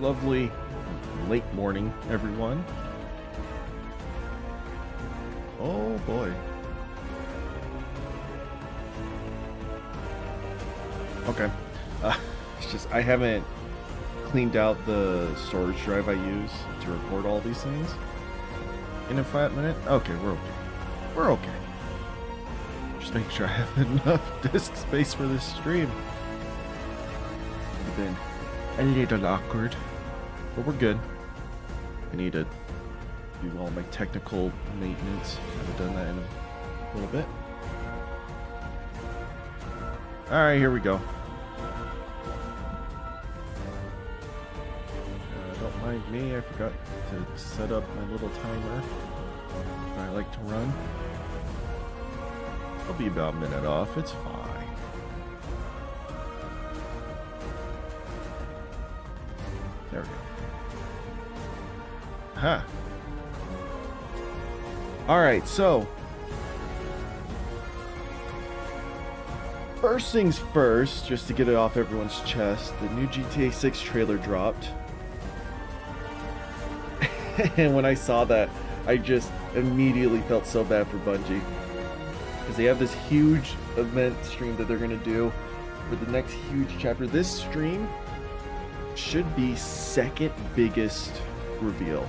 Lovely late morning, everyone. Oh boy. Okay. It's just I haven't cleaned out the storage drive I use to record all these things in a flat minute. Okay, we're okay. We're okay. Just making sure I have enough disk space for this stream. It's been a little awkward, but we're good. I need to do all my technical maintenance. Haven't done that in a little bit. Alright, here we go. Don't mind me, I forgot to set up my little timer that I like to run. I'll be about a minute off, it's fine. There we go. Huh. Alright, so first things first, just to get it off everyone's chest, the new GTA 6 trailer dropped. And when I saw that, I just immediately felt so bad for Bungie. Because they have this huge event stream that they're going to do for the next huge chapter. This stream should be second biggest reveal,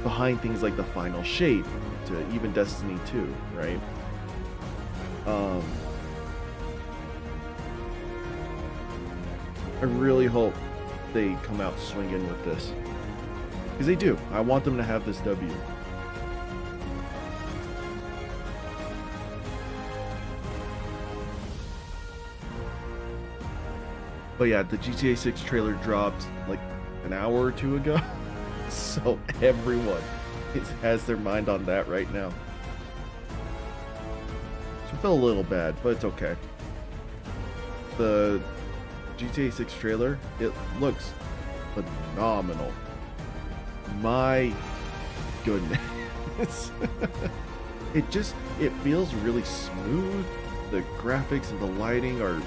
behind things like the final shape to even Destiny 2, right? I really hope they come out swinging with this, because they do. I want them to have this W. But yeah, the GTA 6 trailer dropped like an hour or two ago. So everyone has their mind on that right now. So I feel a little bad, but it's okay. The GTA 6 trailer, it looks phenomenal. My goodness. It feels really smooth. The graphics and the lighting are,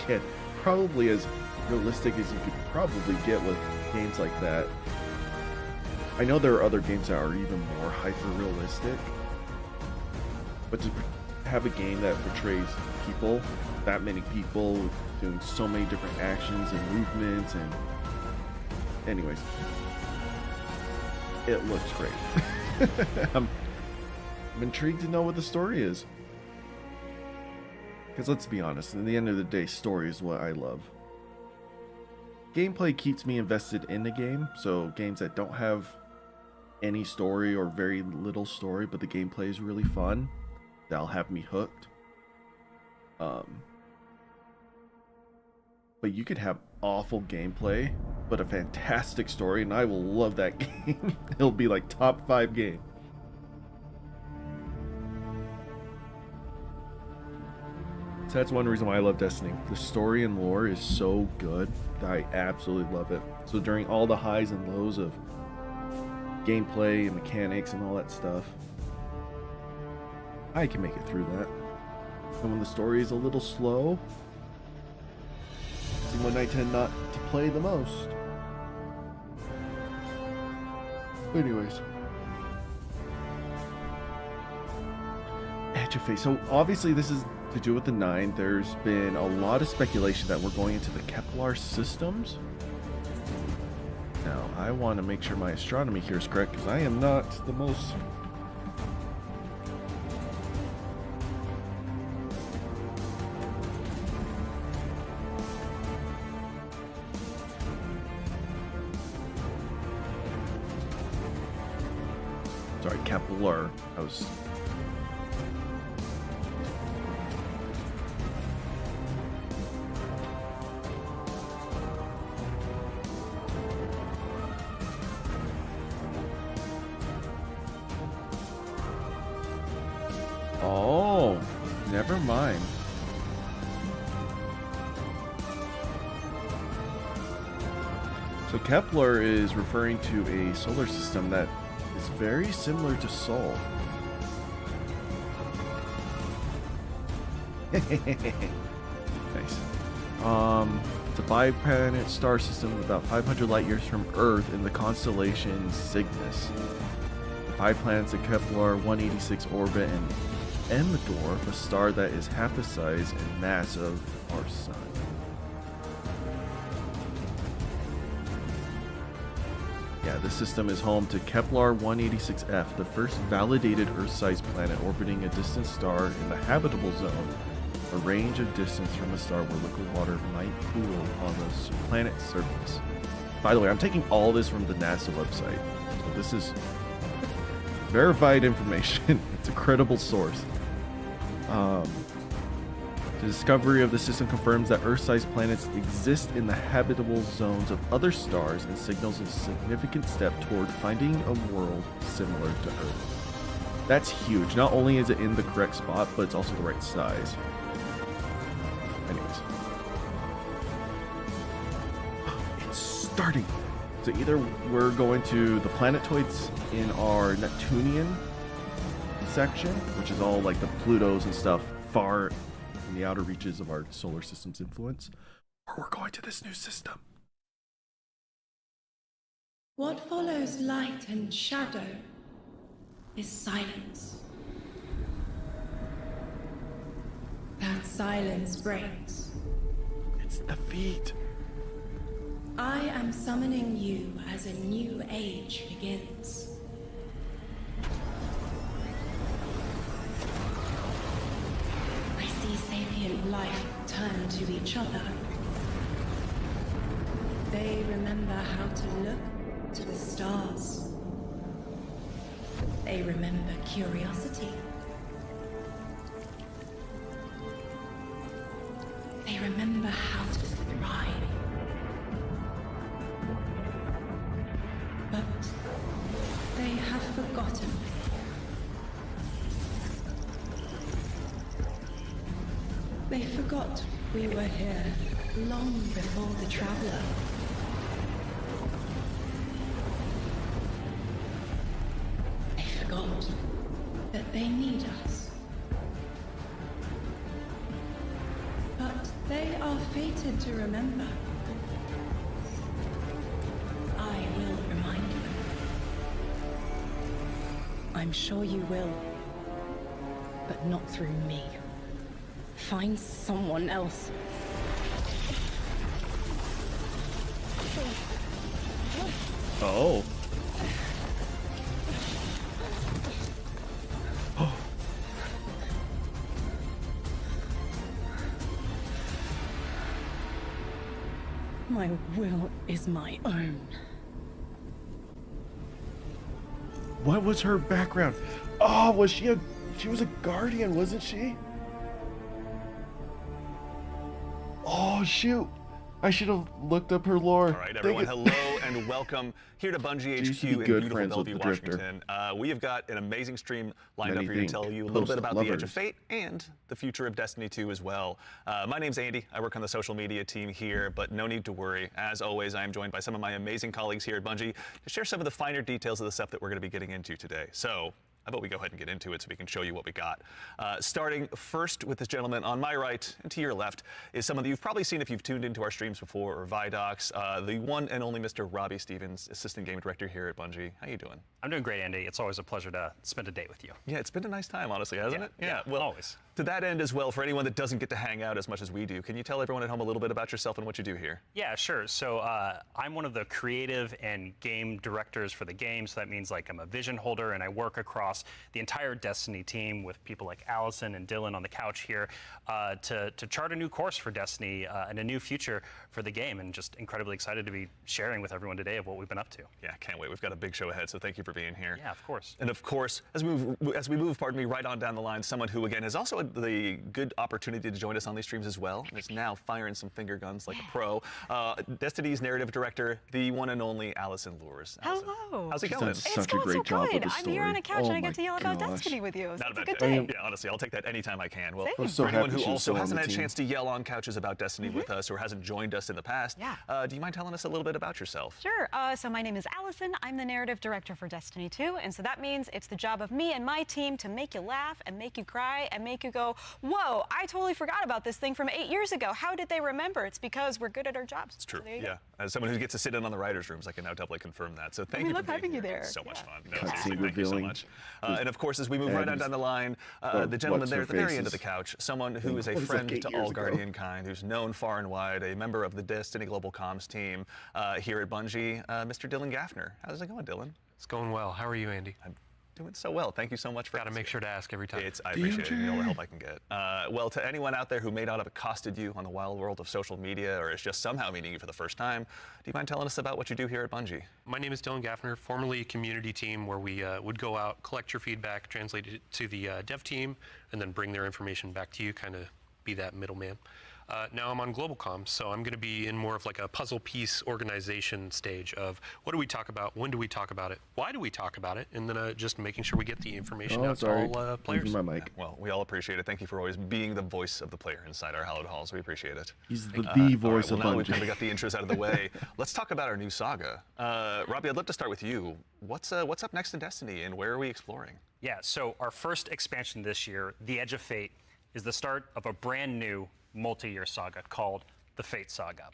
again, probably as realistic as you could probably get with games like that. I know there are other games that are even more hyper-realistic, but to have a game that portrays people, that many people doing so many different actions and movements, and anyways, it looks great. I'm intrigued to know what the story is, because let's be honest, in the end of the day, story is what I love. Gameplay keeps me invested in the game, so games that don't have any story or very little story, but the gameplay is really fun, that'll have me hooked. But you could have awful gameplay, but a fantastic story, and I will love that game. It'll be like top 5 game. So that's one reason why I love Destiny. The story and lore is so good that I absolutely love it. So during all the highs and lows of gameplay and mechanics and all that stuff, I can make it through that. And when the story is a little slow, it's when I tend not to play the most. Anyways. Edge of Fate. So obviously this is to do with the 9. There's been a lot of speculation that we're going into the Kepler systems. Now, I want to make sure my astronomy here is correct, because I am not the most... Sorry, Kepler. I was... Oh, never mind. So Kepler is referring to a solar system that is very similar to Sol. Nice. It's a 5-planet star system about 500 light years from Earth in the constellation Cygnus. The 5 planets in Kepler 186 orbit and M-Dwarf, a star that is half the size and mass of our Sun. Yeah, this system is home to Kepler 186f, the first validated Earth-sized planet orbiting a distant star in the habitable zone, a range of distance from a star where liquid water might cool on the planet's surface. By the way, I'm taking all this from the NASA website, so this is verified information. It's a credible source. The discovery of the system confirms that Earth-sized planets exist in the habitable zones of other stars and signals a significant step toward finding a world similar to Earth. That's huge. Not only is it in the correct spot, but it's also the right size. Anyways. It's starting. So either we're going to the planetoids in our Neptunian section, which is all like the Plutos and stuff far in the outer reaches of our solar system's influence, or we're going to this new system. What follows light and shadow is silence. That silence breaks. It's the feet. I am summoning you as a new age begins. I see sapient life turn to each other. They remember how to look to the stars. They remember curiosity. They remember how to thrive. But they have forgotten. They forgot we were here long before the Traveler. They forgot that they need us. But they are fated to remember. I will remind them. I'm sure you will, but not through me. Find someone else. Oh. My will is my own. What was her background? Oh, she was a guardian, wasn't she? Oh, shoot. I should have looked up her lore. All right, everyone, hello and welcome here to Bungie HQ in beautiful Bellevue, Washington. We have got an amazing stream lined up for you to tell you a little bit about the Edge of Fate and the future of Destiny 2 as well. My name's Andy. I work on the social media team here, but no need to worry. As always, I am joined by some of my amazing colleagues here at Bungie to share some of the finer details of the stuff that we're going to be getting into today. So how about we go ahead and get into it so we can show you what we got. Starting first with this gentleman on my right and to your left is someone that you've probably seen if you've tuned into our streams before or Vidocs, the one and only Mr. Robbie Stevens, Assistant Game Director here at Bungie. How you doing? I'm doing great, Andy. It's always a pleasure to spend a day with you. Yeah, it's been a nice time, honestly, hasn't it? Yeah, well, always. To that end as well, for anyone that doesn't get to hang out as much as we do, can you tell everyone at home a little bit about yourself and what you do here? Yeah, sure. So I'm one of the creative and game directors for the game. So that means like I'm a vision holder and I work across the entire Destiny team with people like Allison and Dylan on the couch here to chart a new course for Destiny and a new future for the game, and just incredibly excited to be sharing with everyone today of what we've been up to. Yeah, can't wait. We've got a big show ahead, so thank you for being here. Yeah, of course. And of course, as we move, pardon me, right on down the line, someone who again has also had the good opportunity to join us on these streams as well, and is now firing some finger guns like a pro. Destiny's narrative director, the one and only Allison Lures. Allison, hello. how's it She's going? done such a great job with the I'm story. here on a couch and I I get to yell about Destiny with you. So Not it's a a good bad day. Yeah, honestly, I'll take that anytime I can. Well, Same. So for anyone happy who she was also still on hasn't the had a team. chance to yell on couches about Destiny with us or hasn't joined us in the past, do you mind telling us a little bit about yourself? Sure. So my name is Allison. I'm the narrative director for Destiny 2, and so that means it's the job of me and my team to make you laugh and make you cry and make you go, whoa, I totally forgot about this thing from 8 years ago. How did they remember? It's because we're good at our jobs. It's true. So there you Yeah. go. As someone who gets to sit in on the writers' rooms, I can now doubly confirm that. So thank we you love for being having you here. there. So much Yeah. fun. No, Cutscene seriously, thank you so revealing much. And of course, as we move right on down the line, the gentleman there at the very end of the couch, someone who is a What was friend like 8 to years all ago? Guardian kind, who's known far and wide, a member of the Destiny Global Comms team here at Bungie, Mr. Dylan Gaffner. How's it going, Dylan? It's going well. How are you, Andy? I'm doing so well. Thank you so much for Got to make sure to ask every time. I appreciate it. You know, all the help I can get. Well, to anyone out there who may not have accosted you on the wild world of social media or is just somehow meeting you for the first time, do you mind telling us about what you do here at Bungie? My name is Dylan Gaffner, formerly community team, where we would go out, collect your feedback, translate it to the dev team, and then bring their information back to you, kind of be that middleman. Now I'm on Global Comms, so I'm going to be in more of like a puzzle piece organization stage of what do we talk about, when do we talk about it, why do we talk about it, and then just making sure we get the information out to all players. Losing my mic. Well, we all appreciate it. Thank you for always being the voice of the player inside our hallowed halls. We appreciate it. He's the All right, voice well, of now Bungie. we got the intros out of the way. Let's talk about our new saga. Robbie, I'd love to start with you. What's up next in Destiny, and where are we exploring? Yeah, so our first expansion this year, The Edge of Fate, is the start of a brand new multi-year saga called the Fate Saga.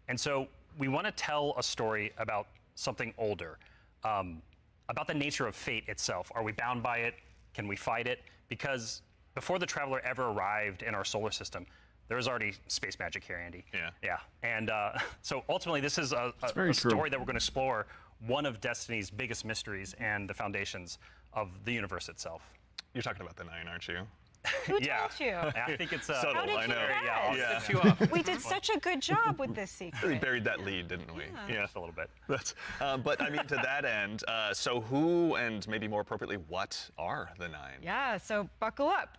And so we want to tell a story about something older, about the nature of fate itself. Are we bound by it? Can we fight it? Because before the Traveler ever arrived in our solar system, there was already space magic here, Andy. Yeah. Yeah. And so ultimately, this is a very true. story that we're going to explore one of Destiny's biggest mysteries and the foundations of the universe itself. You're talking about the 9, aren't you? Who Yeah. told you? I think it's Subtle, How did I you know. guess? Yeah. Lift you up. We did such a good job with this Really secret. buried that lead, didn't we? Yeah. Just a little bit. That's, but I mean, to that end, so who and maybe more appropriately, what are the 9? Yeah, so buckle up.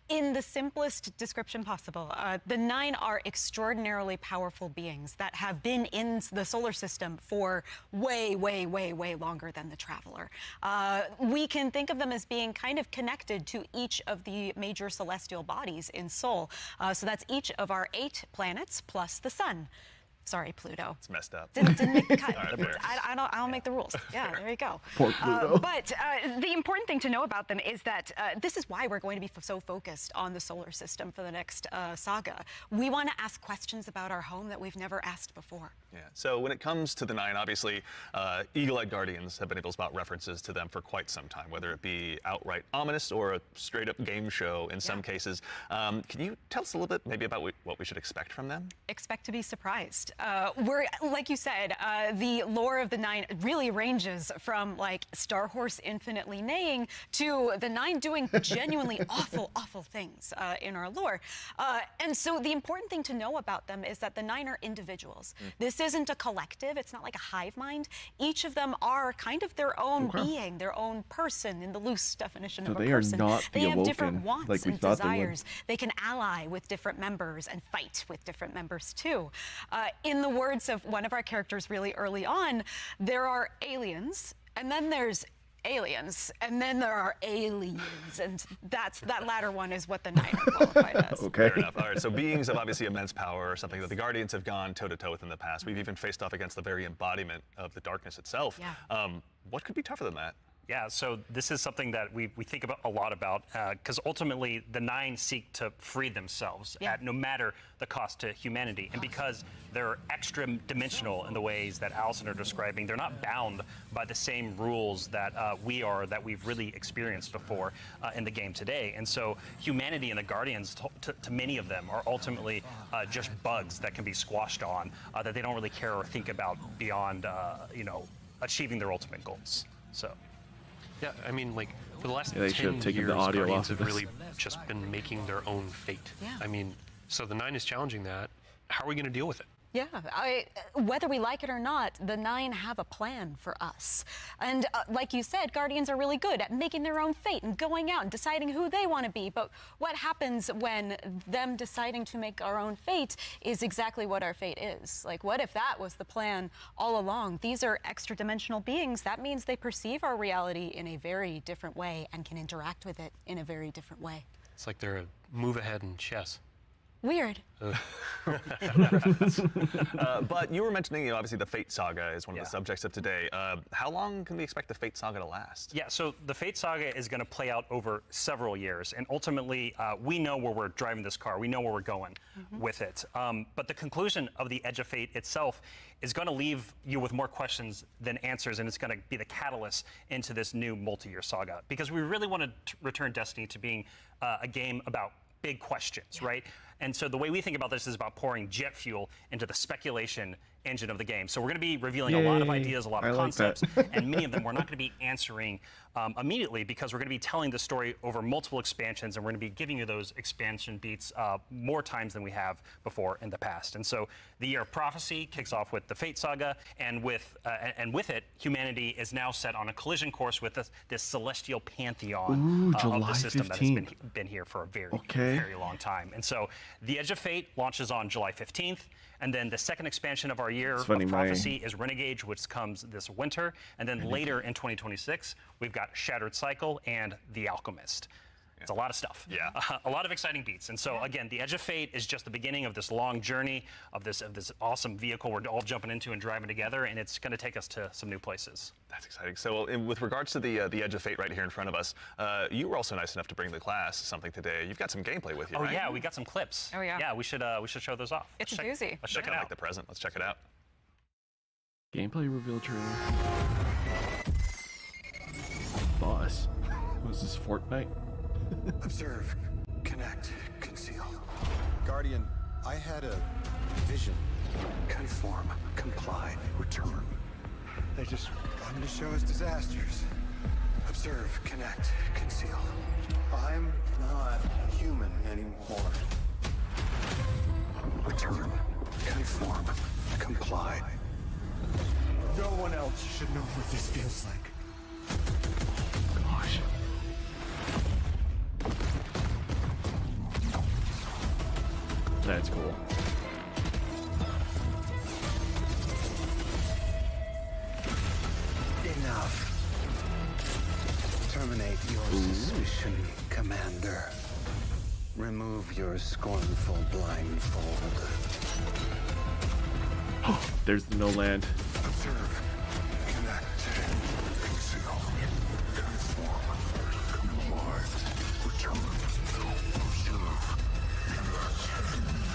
In the simplest description possible, the 9 are extraordinarily powerful beings that have been in the solar system for way, way, way, way longer than the Traveler. We can think of them as being kind of connected to each of the major celestial bodies in Sol. So that's each of our 8 planets plus the sun. Sorry, Pluto. It's messed up. Didn't make the cut. All right, fair. I don't make the rules. Yeah, there you go. Poor Pluto. But the important thing to know about them is that this is why we're going to be so focused on the solar system for the next saga. We want to ask questions about our home that we've never asked before. Yeah. So when it comes to the 9, obviously, Eagle-Eyed Guardians have been able to spot references to them for quite some time, whether it be outright ominous or a straight-up game show in some cases. Can you tell us a little bit maybe about what we should expect from them? Expect to be surprised. We're, like you said, the lore of the 9 really ranges from like Star Horse infinitely neighing to the 9 doing genuinely awful, awful things in our lore. And so the important thing to know about them is that the 9 are individuals. This isn't a collective. It's not like a hive mind. Each of them are kind of their own being, their own person in the loose definition of a they are person. not the They have different Awoken, wants like we and thought they would. desires. They can ally with different members and fight with different members too. In the words of one of our characters really early on, there are aliens, and then there's aliens, and then there are aliens, and that latter one is what the 9 are qualified as. Okay. Fair enough. All right. So beings of obviously immense power, something that the Guardians have gone toe-to-toe with in the past. We've even faced off against the very embodiment of the darkness itself. Yeah. What could be tougher than that? Yeah, so this is something that we think about a lot about, because ultimately the 9 seek to free themselves at no matter the cost to humanity. And because they're extra dimensional in the ways that Allison are describing, they're not bound by the same rules that we are, that we've really experienced before in the game today. And so humanity and the Guardians, to many of them, are ultimately just bugs that can be squashed on, that they don't really care or think about beyond, achieving their ultimate goals. So. Yeah, I mean, like, for the last they should 10 have taken years, the audio Guardians off of have this. really just been making their own fate. Yeah. I mean, so the 9 is challenging that. How are we going to deal with it? Yeah, whether we like it or not, the 9 have a plan for us. And like you said, Guardians are really good at making their own fate and going out and deciding who they want to be. But what happens when them deciding to make our own fate is exactly what our fate is? Like, what if that was the plan all along? These are extra-dimensional beings. That means they perceive our reality in a very different way and can interact with it in a very different way. It's like they're a move ahead in chess. Weird. But you were mentioning, obviously the Fate Saga is one of the subjects of today. How long can we expect the Fate Saga to last? Yeah, so the Fate Saga is going to play out over several years, and ultimately we know where we're driving this car. We know where we're going with it. But the conclusion of the Edge of Fate itself is going to leave you with more questions than answers, and it's going to be the catalyst into this new multi-year saga. Because we really want to return Destiny to being a game about big questions, right? And so the way we think about this is about pouring jet fuel into the speculation engine of the game. So we're going to be revealing a lot of ideas, a lot of concepts, and many of them we're not going to be answering immediately, because we're going to be telling the story over multiple expansions, and we're going to be giving you those expansion beats more times than we have before in the past. And so the Year of Prophecy kicks off with the Fate Saga, and with it, humanity is now set on a collision course with this celestial pantheon of the system 15th. That has been here for a very long time. And so the Edge of Fate launches on July 15th. And then the second expansion of our Year of Prophecy is Renegade, which comes this winter. And then later in 2026, we've got Shattered Cycle and The Alchemist. It's a lot of stuff. Yeah. A lot of exciting beats. And so, again, the Edge of Fate is just the beginning of this long journey of this awesome vehicle we're all jumping into and driving together, and it's going to take us to some new places. That's exciting. So with regards to the Edge of Fate right here in front of us, you were also nice enough to bring the class something today. You've got some gameplay with you, right? Oh, yeah, we got some clips. Oh, yeah. Yeah, we should show those off. It's a doozy. Let's check it out. Like the present. Let's check it out. Gameplay reveal trailer. Boss. Was this Fortnite? Observe, connect, conceal. Guardian, I had a vision. Conform, comply, return. They just wanted to show us disasters. Observe, connect, conceal. I'm not human anymore. Return, conform, comply. No one else should know what this feels like. Gosh. That's cool. Enough. Terminate your suspicion, Commander. Remove your scornful blindfold. There's the no land. Observe, connect, conceal, conform, comply, return. Observe, connect,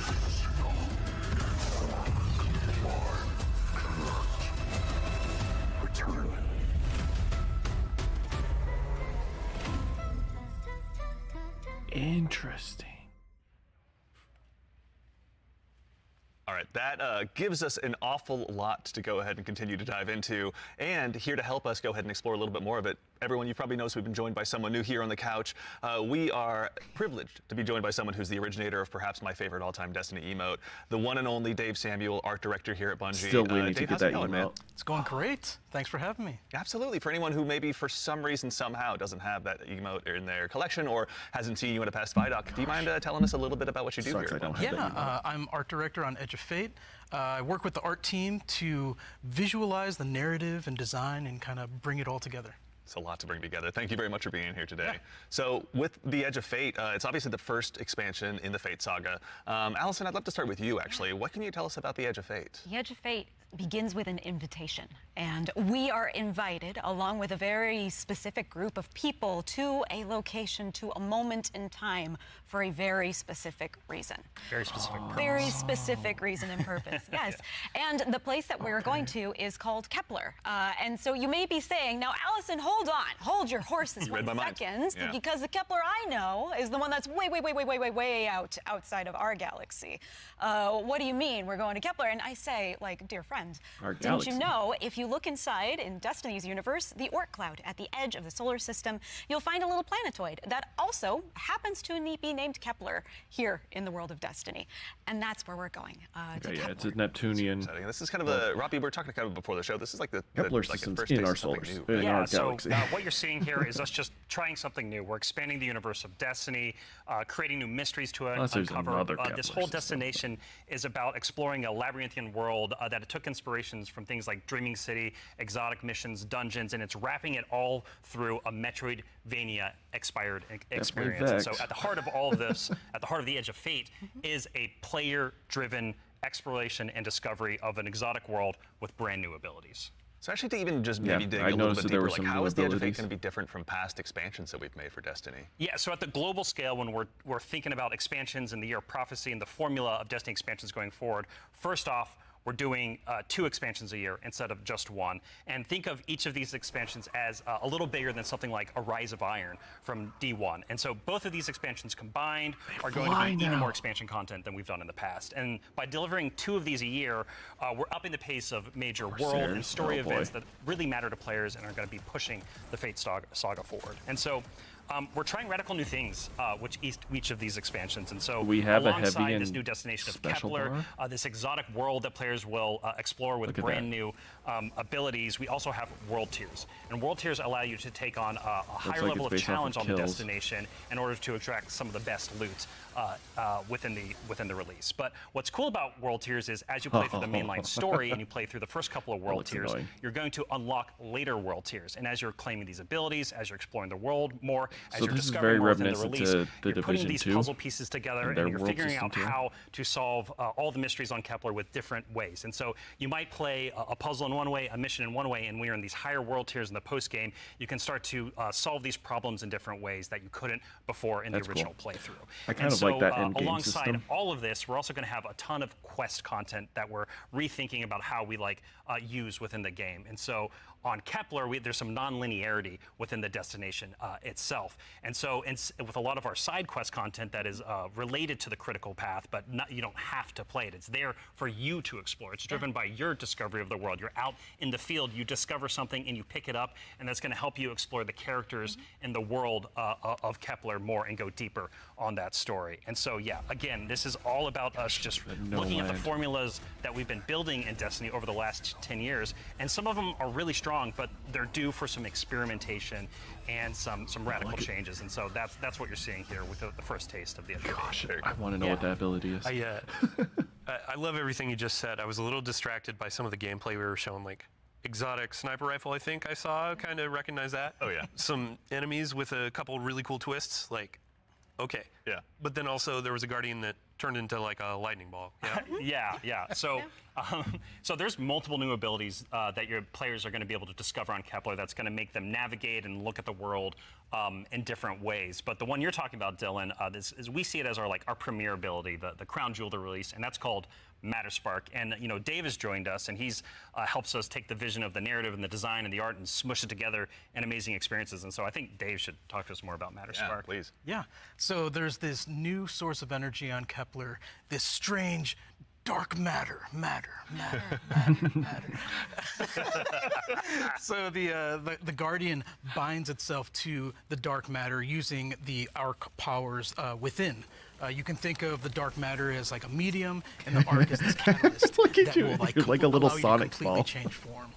conceal, conform, comply, connect, return. Interesting. All right, that gives us an awful lot to go ahead and continue to dive into. And here to help us go ahead and explore a little bit more of it, everyone, you probably noticed we've been joined by someone new here on the couch. We are privileged to be joined by someone who's the originator of perhaps my favorite all-time Destiny emote, the one and only Dave Samuel, art director here at Bungie. Still waiting to Dave, get that going, emote. Man? It's going great. Thanks for having me. Absolutely. For anyone who maybe for some reason somehow doesn't have that emote in their collection or hasn't seen you in a past VOD, do you mind telling us a little bit about what you do here? I'm art director on Edge of Fate. I work with the art team to visualize the narrative and design and kind of bring it all together. It's a lot to bring together. Thank you very much for being here today. Yeah. So with the Edge of Fate, it's obviously the first expansion in the Fate Saga. Allison, I'd love to start with you, actually. What can you tell us about the Edge of Fate? The Edge of Fate begins with an invitation, and we are invited along with a very specific group of people to a location, to a moment in time for a very specific reason. Very specific purpose. Very specific reason and purpose, yes. And the place that we're going to is called Kepler. And so you may be saying, now Allison, hold your horses 1 second, because the Kepler I know is the one that's way outside of our galaxy. What do you mean we're going to Kepler? And I say, like, dear friend, friend. Our Didn't galaxy. you know, if you look inside in Destiny's universe, the Oort cloud at the edge of the solar system, you'll find a little planetoid that also happens to be named Kepler here in the world of Destiny. And that's where we're going. To Yeah, Kepler. it's a Neptunian. This is kind of a Robbie. We were talking kind of before the show. This is like the Kepler like systems first in taste our of something solar, new. in our galaxy. What you're seeing here is us just trying something new. We're expanding the universe of Destiny, creating new mysteries to Unless there's uncover. another This Kepler whole system. destination is about exploring a labyrinthian world that took inspirations from things like Dreaming City, exotic missions, dungeons, and it's wrapping it all through a Metroidvania expired experience. And so at the heart of all of this, at the heart of the Edge of Fate, is a player-driven exploration and discovery of an exotic world with brand new abilities. So actually, to even just maybe dig I a little noticed bit that there deeper, were like some how new is the Edge of Fate abilities. going to be different from past expansions that we've made for Destiny? Yeah, so at the global scale, when we're thinking about expansions in the Year of Prophecy and the formula of Destiny expansions going forward, first off, we're doing 2 expansions a year instead of just 1. And think of each of these expansions as a little bigger than something like a Rise of Iron from D1. And so both of these expansions combined are going to be even more expansion content than we've done in the past. And by delivering 2 of these a year, we're upping the pace of major world and story events that really matter to players and are going to be pushing the Fate saga forward. And so we're trying radical new things with each of these expansions. And so We have a alongside heavy this and new destination of special Kepler, bar? this exotic world that players will explore with Look at brand new abilities, we also have world tiers. And world tiers allow you to take on a higher like level it's of based off challenge of on the kills. destination in order to extract some of the best loot within the release. But what's cool about world tiers is as you play through the mainline story and you play through the first couple of world looks tiers, annoying. you're going to unlock later world tiers. And as you're claiming these abilities, as you're exploring the world more, as So you're this is discovering very more within the reminiscent release, to the you're putting Division these 2 puzzle pieces together and their and you're world figuring system out too. how to solve all the mysteries on Kepler with different ways. And so you might play a puzzle in one way, a mission in one way, and when you're in these higher world tiers in the post game, you can start to solve these problems in different ways that you couldn't before in That's the original cool. playthrough. I kind And of like so, that end-game alongside system. all of this, we're also going to have a ton of quest content that we're rethinking about how we use within the game. And so on Kepler, there's some non-linearity within the destination itself. And so with a lot of our side quest content that is related to the critical path, but you don't have to play it. It's there for you to explore. It's driven by your discovery of the world. You're out in the field, you discover something and you pick it up, and that's going to help you explore the characters in the world of Kepler more and go deeper on that story. And so, yeah, again, this is all about us just looking at the formulas that we've been building in Destiny over the last 10 years. And some of them are really strong, but they're due for some experimentation and some radical changes. And so that's what you're seeing here with the first taste of the Edge of Fate. Gosh, I want to know what that ability is. I love everything you just said. I was a little distracted by some of the gameplay we were showing, like exotic sniper rifle, I think I saw, kind of recognize that. Oh, yeah. Some enemies with a couple really cool twists, like, okay. Yeah. But then also there was a guardian that turned into like a lightning ball. Yeah. Yeah. So there's multiple new abilities that your players are going to be able to discover on Kepler that's going to make them navigate and look at the world in different ways. But the one you're talking about, Dylan, we see it as our premier ability, the crown jewel to release, and that's called Matter Spark. And Dave has joined us, and he's helps us take the vision of the narrative and the design and the art and smush it together in amazing experiences. And so I think Dave should talk to us more about Matter Spark. Please. Yeah. So there's this new source of energy on Kepler, this strange dark matter. So the Guardian binds itself to the dark matter using the arc powers within. You can think of the dark matter as like a medium, and the arc as this catalyst Look at that you, will you're like a little allow you to Sonic completely ball. change form.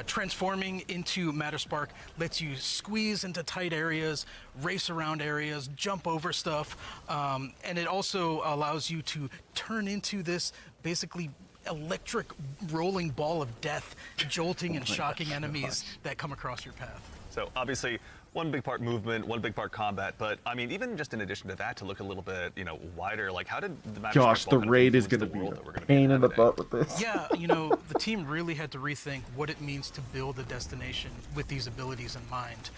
Transforming into Matter Spark lets you squeeze into tight areas, race around areas, jump over stuff, and it also allows you to turn into this basically electric rolling ball of death, jolting and shocking enemies that come across your path. So obviously, one big part movement, one big part combat, but I mean, even just in addition to that, to look a little bit, wider, like how did the Matter Gosh, Spark the ball kind of raid is influence going to the be world a that we're gonna pain in the inhabiting? butt with this. Yeah, the team really had to rethink what it means to build a destination with these abilities in mind.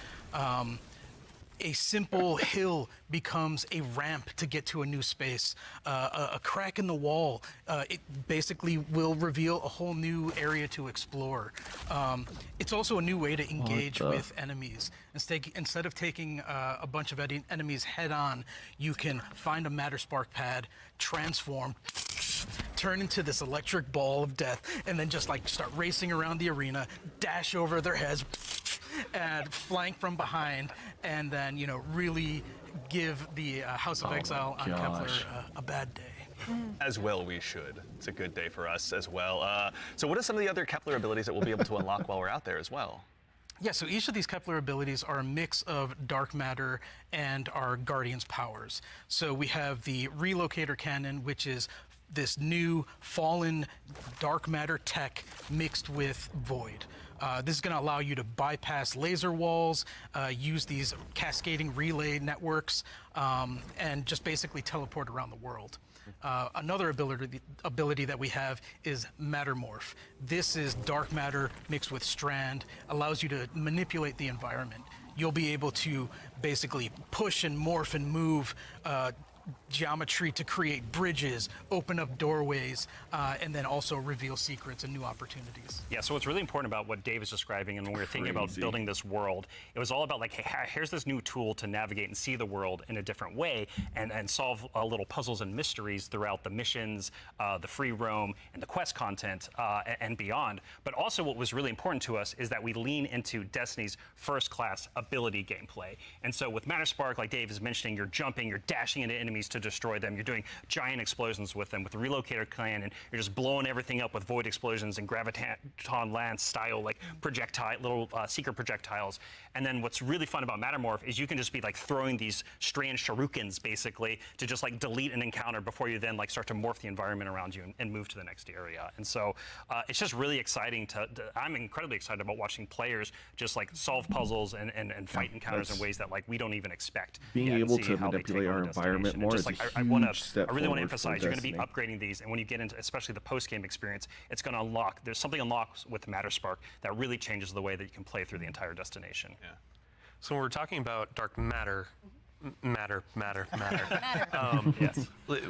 A simple hill becomes a ramp to get to a new space. A crack in the wall, it basically will reveal a whole new area to explore. It's also a new way to engage with enemies. Instead of taking a bunch of enemies head on, you can find a Matter Spark pad, transform, turn into this electric ball of death, and then just like start racing around the arena, dash over their heads, and flank from behind, and then, you know, really give the House of Exile on Kepler a bad day. As well we should. It's a good day for us as well. So what are some of the other Kepler abilities that we'll be able to unlock while we're out there as well? Yeah, so each of these Kepler abilities are a mix of dark matter and our Guardian's powers. So we have the Relocator Cannon, which is this new fallen dark matter tech mixed with void. This is going to allow you to bypass laser walls, use these cascading relay networks, and just basically teleport around the world. Another ability that we have is Mattermorph. This is dark matter mixed with strand, allows you to manipulate the environment. You'll be able to basically push and morph and move geometry to create bridges, open up doorways, and then also reveal secrets and new opportunities. Yeah, so what's really important about what Dave is describing, and when we were thinking about building this world, it was all about like, hey, here's this new tool to navigate and see the world in a different way and solve little puzzles and mysteries throughout the missions, the free roam, and the quest content, and beyond. But also what was really important to us is that we lean into Destiny's first-class ability gameplay. And so with Matterspark, like Dave is mentioning, you're jumping, you're dashing into enemies to destroy them. You're doing giant explosions with them. With the Relocator Cannon, you're just blowing everything up with void explosions and graviton lance style, like little secret projectiles. And then what's really fun about Mattermorph is you can just be like throwing these strange shurikens basically to just like delete an encounter before you then like start to morph the environment around you and move to the next area. And so it's just really exciting I'm incredibly excited about watching players just like solve puzzles and fight encounters in ways that like we don't even expect. Being able to manipulate our environment more is like, I really want to emphasize you're going to be upgrading these, and when you get into especially the post-game experience, it's going to unlock. There's something unlocks with Matterspark that really changes the way that you can play through the entire destination. Yeah. So when we're talking about dark matter. Yes.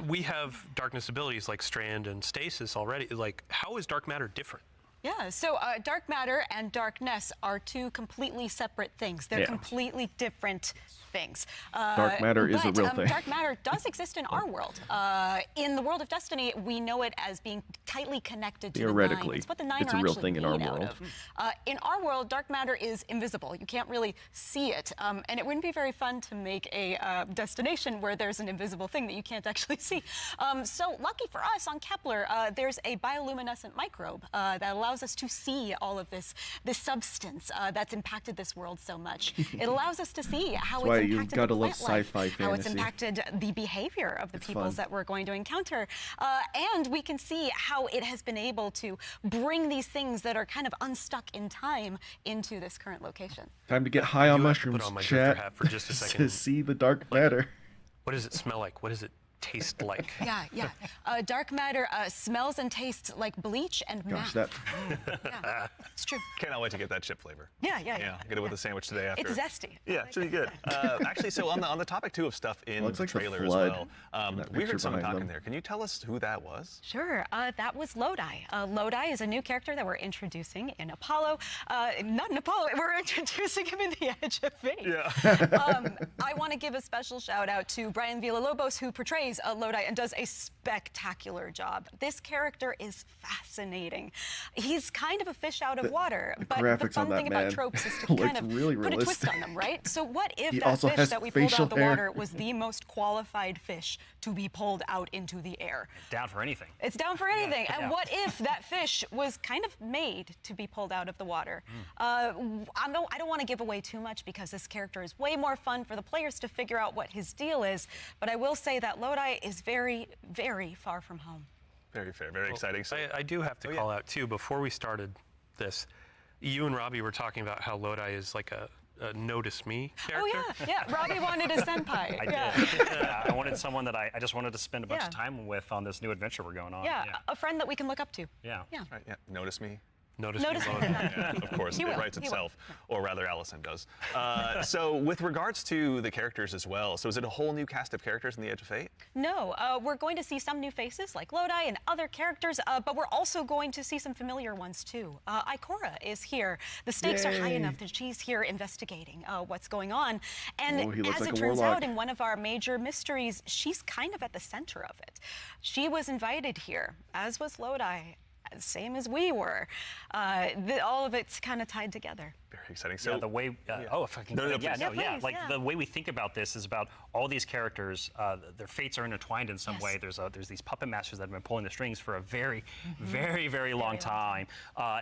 We have darkness abilities like Strand and Stasis already. Like, how is dark matter different? Yeah, so dark matter and darkness are two completely separate things. They're completely different things. Dark matter is a real thing. Dark matter does exist in our world. In the world of Destiny, we know it as being tightly connected to the Nine. It's what the Nine it's are a real actually thing in our made out world. of. In our world, dark matter is invisible. You can't really see it. And it wouldn't be very fun to make a destination where there's an invisible thing that you can't actually see. So lucky for us on Kepler, there's a bioluminescent microbe that allows us to see all of this substance that's impacted this world so much. It allows us to see how it's impacted gotta the love plant life, sci-fi how it's fantasy. impacted the behavior of the peoples that we're going to encounter. And we can see how it has been able to bring these things that are kind of unstuck in time into this current location. Time to get high on mushrooms, put on my chat, drifter hat for just a second. to see the dark matter. What does it smell like? What does it taste like? Yeah. Dark matter smells and tastes like bleach and Gosh, meth. that Yeah, it's true. Cannot wait to get that chip flavor. Yeah. Get it with a sandwich today after. It's zesty. Yeah, it's really good. Actually, so on the topic too of stuff in the like the trailer as flood well, in that we picture heard someone behind talking them. there. Can you tell us who that was? Sure, that was Lodi. Lodi is a new character that we're introducing in Apollo. Not in Apollo, we're introducing him in the Edge of Fate. Yeah. I want to give a special shout out to Brian Villalobos, who portrays Lodi and does a spectacular job. This character is fascinating. He's kind of a fish out of water, but the graphics fun on that thing about man tropes is to looks kind of really put a twist realistic. on them, right? So what if He that also fish has that we pulled out facial of the hair. water was the most qualified fish to be pulled out into the air? Down for anything. It's down for anything. And Yeah. what if that fish was kind of made to be pulled out of the water? I don't want to give away too much because this character is way more fun for the players to figure out what his deal is. But I will say that Lodi is very, very far from home. Very fair, very exciting. So, I do have to call out too, before we started this, you and Robbie were talking about how Lodi is like a notice me character. Oh yeah. Robbie wanted a senpai. I did. Yeah, I wanted someone that I just wanted to spend a bunch of time with on this new adventure we're going on. Yeah, a friend that we can look up to. Yeah. right, yeah. Notice me. Notice Notice me me load. load. Yeah, of course, He it will, writes he will. itself, or rather Allison does. So with regards to the characters as well, so is it a whole new cast of characters in the Edge of Fate? No, we're going to see some new faces like Lodi and other characters, but we're also going to see some familiar ones too. Ikora is here. The stakes are high Yay. enough that she's here investigating what's going on. And Oh, he looks as like it a turns warlock. out, in one of our major mysteries, she's kind of at the center of it. She was invited here, as was Lodi, same as we were. All of it's kind of tied together. Very exciting. So Yeah, the way, oh, if I can, No, no, yeah, please. no, Yeah, yeah, please, like yeah. the way we think about this is about all these characters, their fates are intertwined in some Yes. way. There's these puppet masters that have been pulling the strings for a very, very long time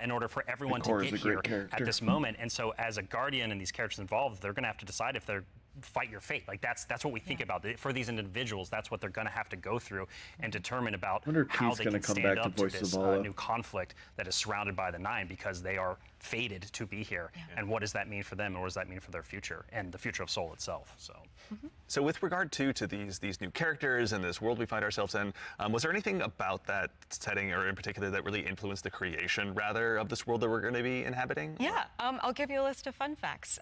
in order for everyone to Ikora's get a great here character. at this moment. And so as a guardian and these characters involved, they're gonna have to decide if they're fight your fate. Like that's what we think about. For these individuals, that's what they're going to have to go through and determine about Wonder if how Keith's they gonna can come stand back to up to voice this Zavala. new conflict that is surrounded by the Nine, because they are fated to be here. And what does that mean for them, and what does that mean for their future and the future of Soul itself? So with regard to these new characters and this world we find ourselves in, was there anything about that setting, or in particular, that really influenced the creation, rather, of this world that we're going to be inhabiting? Yeah, I'll give you a list of fun facts.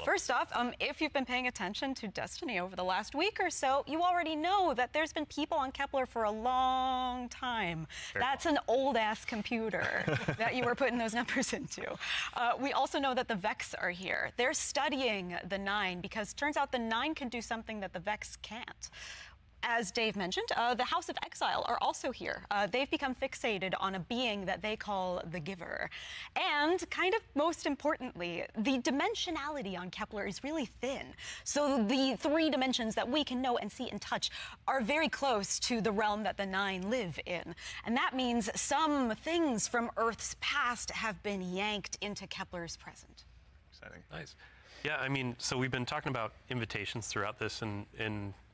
First off, if you've been paying attention to Destiny over the last week or so, you already know that there's been people on Kepler for a long time. That's an old-ass computer that you were putting those numbers into. We also know that the Vex are here. They're studying the Nine, because it turns out the Nine can do something that the Vex can't. As Dave mentioned, the House of Exile are also here. They've become fixated on a being that they call the Giver. And kind of most importantly, the dimensionality on Kepler is really thin. So the 3 dimensions that we can know and see and touch are very close to the realm that the Nine live in. And that means some things from Earth's past have been yanked into Kepler's present. Exciting. Nice. Yeah, I mean, so we've been talking about invitations throughout this, and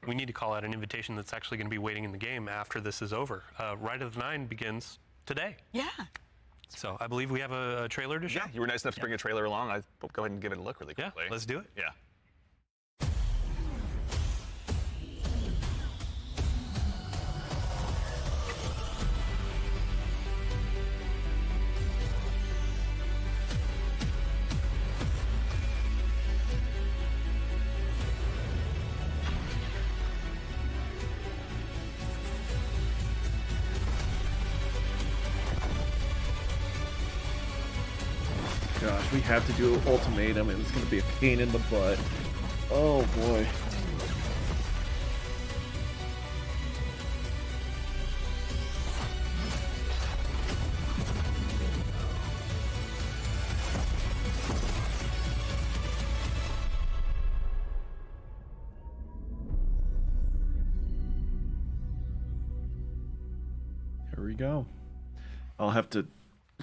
we need to call out an invitation that's actually going to be waiting in the game after this is over. Ride of the Nine begins today. Yeah. So I believe we have a trailer to show. Yeah, you were nice enough to bring a trailer along. I'll go ahead and give it a look really Yeah, quickly. let's do it. Yeah. Gosh, we have to do an ultimatum, and it's going to be a pain in the butt. Oh boy. Here we go. I'll have to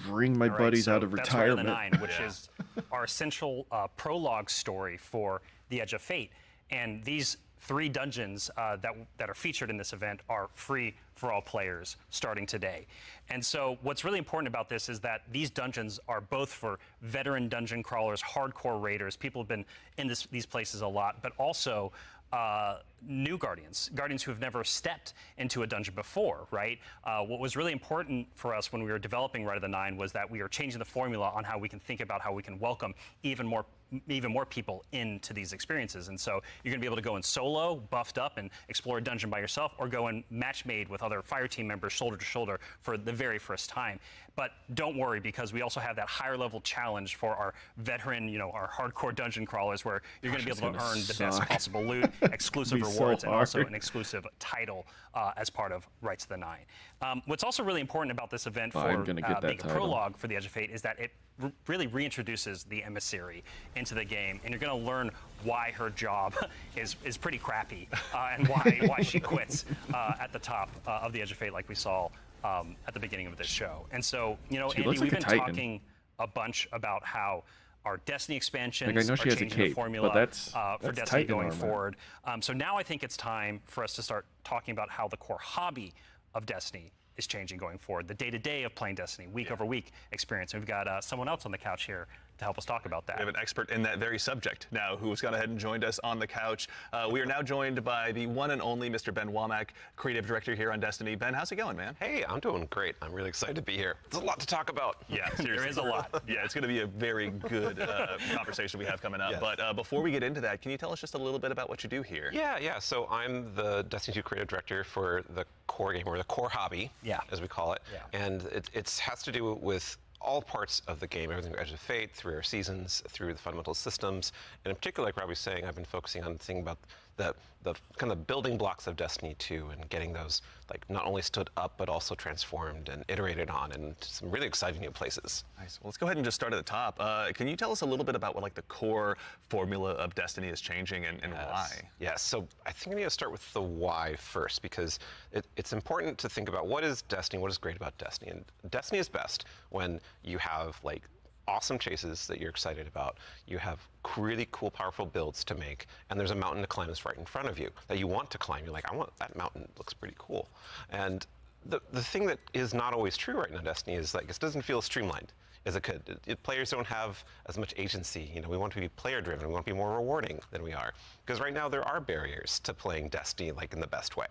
bring my All right, buddies so out of that's Rite of retirement. the Nine, which is our essential prologue story for the Edge of Fate. And these 3 dungeons that are featured in this event are free for all players starting today. And so what's really important about this is that these dungeons are both for veteran dungeon crawlers, hardcore raiders, people have been in these places a lot, but also new guardians who have never stepped into a dungeon before, right? What was really important for us when we were developing Rite of the Nine was that we are changing the formula on how we can think about how we can welcome even more people into these experiences. And so you're going to be able to go in solo, buffed up, and explore a dungeon by yourself, or go in match made with other fire team members shoulder to shoulder for the very first time. But don't worry, because we also have that higher level challenge for our veteran, our hardcore dungeon crawlers, where you're going to be able to earn the best possible loot, exclusive Be so rewards, and also hard. an exclusive title as part of Rites of the Nine. What's also really important about this event for I'm gonna get that being a title. prologue for the Edge of Fate is that it really reintroduces the emissary into the game, and you're going to learn why her job is pretty crappy, and why she quits at the top of the Edge of Fate, like we saw at the beginning of this show. And so, She Andy, looks we've like been a Titan. talking a bunch about how our Destiny expansions Like, I know she are has a changing cape, the but formula that's for Destiny Titan going armor. forward. So now I think it's time for us to start talking about how the core hobby of Destiny is changing going forward. The day-to-day of playing Destiny, week over week experience. And we've got someone else on the couch here to help us talk about that. We have an expert in that very subject now who's gone ahead and joined us on the couch. We are now joined by the one and only Mr. Ben Womack, creative director here on Destiny. Ben, how's it going, man? Hey, I'm doing great. I'm really excited to be here. There's a lot to talk about. Yeah, seriously. There is a lot. Yeah, it's going to be a very good conversation we have coming up. Yes. But before we get into that, can you tell us just a little bit about what you do here? Yeah. So I'm the Destiny 2 creative director for the core game, or the core hobby, as we call it. Yeah. And it has to do with all parts of the game, everything from Edge of Fate, through our seasons, through the fundamental systems. And in particular, like Robbie was saying, I've been focusing on thinking about the kind of building blocks of Destiny 2 and getting those like not only stood up, but also transformed and iterated on in some really exciting new places. Nice. Well, let's go ahead and just start at the top. Can you tell us a little bit about what like the core formula of Destiny is changing and why? Yes. So I think I need to start with the why first, because it's important to think about what is Destiny, what is great about Destiny. And Destiny is best when you have like awesome chases that you're excited about, you have really cool, powerful builds to make, and there's a mountain to climb that's right in front of you that you want to climb. You're like, I want that mountain, it looks pretty cool. And the thing that is not always true right now in Destiny is like, it doesn't feel streamlined as it could. Players don't have as much agency. You know, we want to be player driven, we want to be more rewarding than we are. Because right now there are barriers to playing Destiny like in the best way.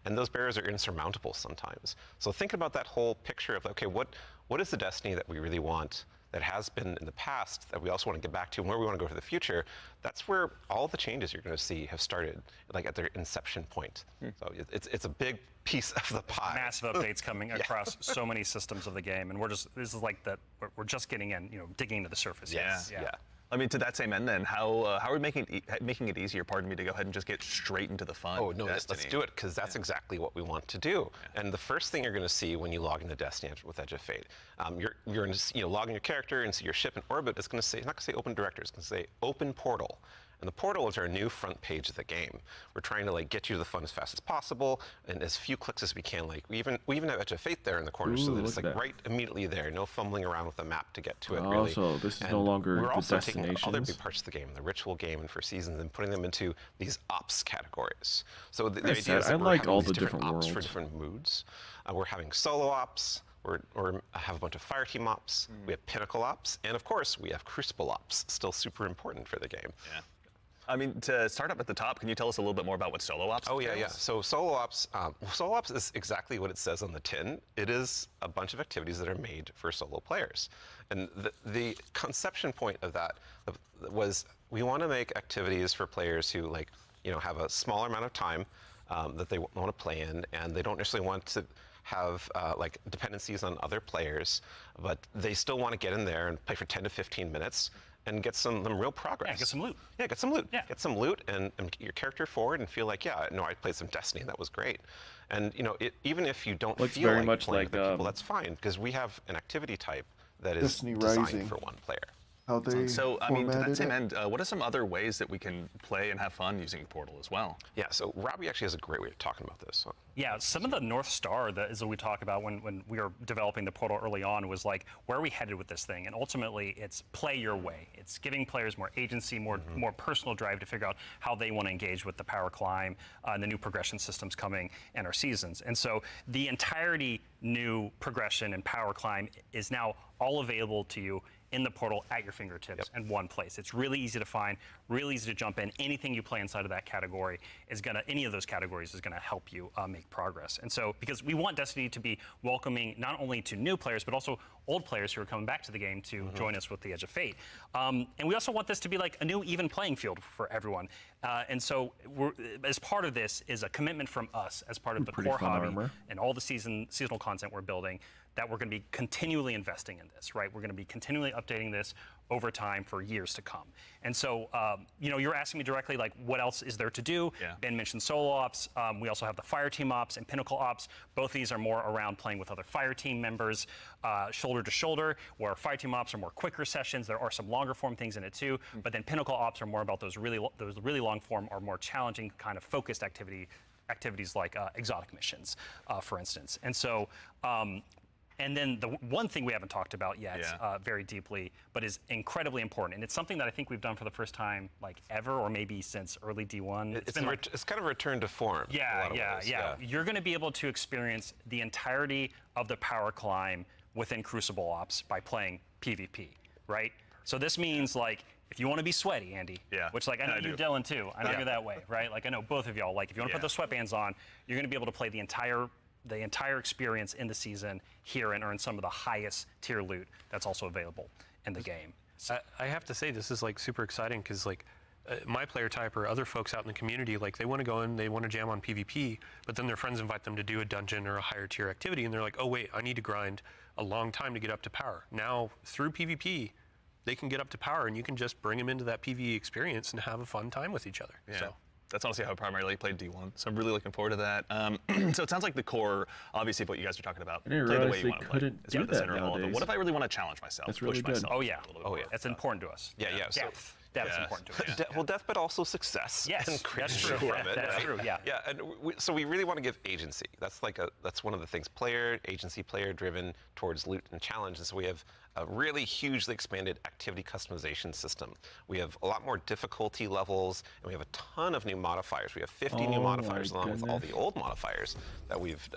And those barriers are insurmountable sometimes. So think about that whole picture of, okay, what is the Destiny that we really want, that has been in the past, that we also want to get back to, and where we want to go for the future? That's where all the changes you're going to see have started, like at their inception point. So it's a big piece of the pie. Massive updates coming across so many systems of the game, and this is like that. We're just getting in, digging into the surface. Yeah. I mean, to that same end, then, how are we making it easier? Pardon me, to go ahead and just get straight into the fun. Oh no, let's do it, because that's exactly what we want to do. Yeah. And the first thing you're going to see when you log into Destiny with Edge of Fate, you're going to log in your character and see your ship in orbit. It's going to say, it's not going to say Open Director. It's going to say Open Portal. And the portal is our new front page of the game. We're trying to like get you to the fun as fast as possible and as few clicks as we can. Like we even have Edge of Fate there in the corner, so that it's like right immediately there. No fumbling around with the map to get to it. Really. Also, this is no longer we're the also destinations. taking other big parts of the game, the ritual game, and for seasons, and putting them into these ops categories. So the idea is that we're having all these the different ops worlds for different moods. We're having solo ops. We have a bunch of fire team ops. We have pinnacle ops, and of course we have crucible ops. Still super important for the game. Yeah. I mean, to start up at the top, can you tell us a little bit more about what solo ops is? Oh, yeah. So solo ops is exactly what it says on the tin. It is a bunch of activities that are made for solo players. And the conception point of that was we want to make activities for players who have a smaller amount of time that they want to play in, and they don't necessarily want to have dependencies on other players, but they still want to get in there and play for 10 to 15 minutes and get some real progress. Yeah, get some loot. Yeah, get some loot. Yeah. Get some loot and get your character forward and feel like, I played some Destiny and that was great. And even if you don't feel very like much playing like with other people, that's fine, because we have an activity type that is Destiny designed Rising. for one player. How they So, I mean, to that formatted same it. end, what are some other ways that we can play and have fun using Portal as well? Yeah, so Robbie actually has a great way of talking about this. Yeah, some of the North Star that we talk about when we were developing the Portal early on was like, where are we headed with this thing? And ultimately, it's play your way. It's giving players more agency, more personal drive to figure out how they want to engage with the power climb and the new progression systems coming and our seasons. And so the entirety new progression and power climb is now all available to you in the Portal at your fingertips in one place. It's really easy to find, really easy to jump in. Anything you play inside of that category any of those categories is gonna help you make progress. And so, because we want Destiny to be welcoming not only to new players, but also old players who are coming back to the game to join us with the Edge of Fate. And we also want this to be like a new even playing field for everyone. And so, as part of this is a commitment from us as part of the core hobby and all the seasonal content we're building, that we're going to be continually investing in this, right? We're going to be continually updating this over time for years to come. And so, you're asking me directly, like, what else is there to do? Yeah. Ben mentioned solo ops. We also have the fire team ops and pinnacle ops. Both these are more around playing with other fire team members, shoulder to shoulder, where fire team ops are more quicker sessions. There are some longer form things in it too, but then pinnacle ops are more about those really long form or more challenging kind of focused activities like exotic missions, for instance. And so, and then the one thing we haven't talked about yet very deeply, but is incredibly important, and it's something that I think we've done for the first time ever, or maybe since early D1. It's kind of a return to form. Yeah. You're going to be able to experience the entirety of the power climb within Crucible Ops by playing PvP, right? So this means like, if you want to be sweaty, Andy, which like I know you, Dylan, too. I know you're that way, right? Like I know both of y'all. Like if you want to put those sweatbands on, you're going to be able to play the entire experience in the season here and earn some of the highest tier loot that's also available in the game. I have to say, this is like super exciting because like my player type or other folks out in the community, like they want to go in, they want to jam on PvP, but then their friends invite them to do a dungeon or a higher tier activity, and they're like, oh wait, I need to grind a long time to get up to power. Now through PvP, they can get up to power, and you can just bring them into that PvE experience and have a fun time with each other. Yeah. So. That's honestly how I primarily played D1, so I'm really looking forward to that. So it sounds like the core, obviously, of what you guys are talking about, play the way you want to play. It's about the center of all of it. What if I really want to challenge myself, That's really push good. myself? Oh yeah, That's important to us. Yeah. So, That's important to us. well, death, but also success. Yes, and that's true. from it, That's right? true. Yeah. Yeah, and so we really want to give agency. That's one of the things. Player driven towards loot and challenge. And so we have a really hugely expanded activity customization system. We have a lot more difficulty levels, and we have a ton of new modifiers. We have 50 new modifiers along with all the old modifiers that we've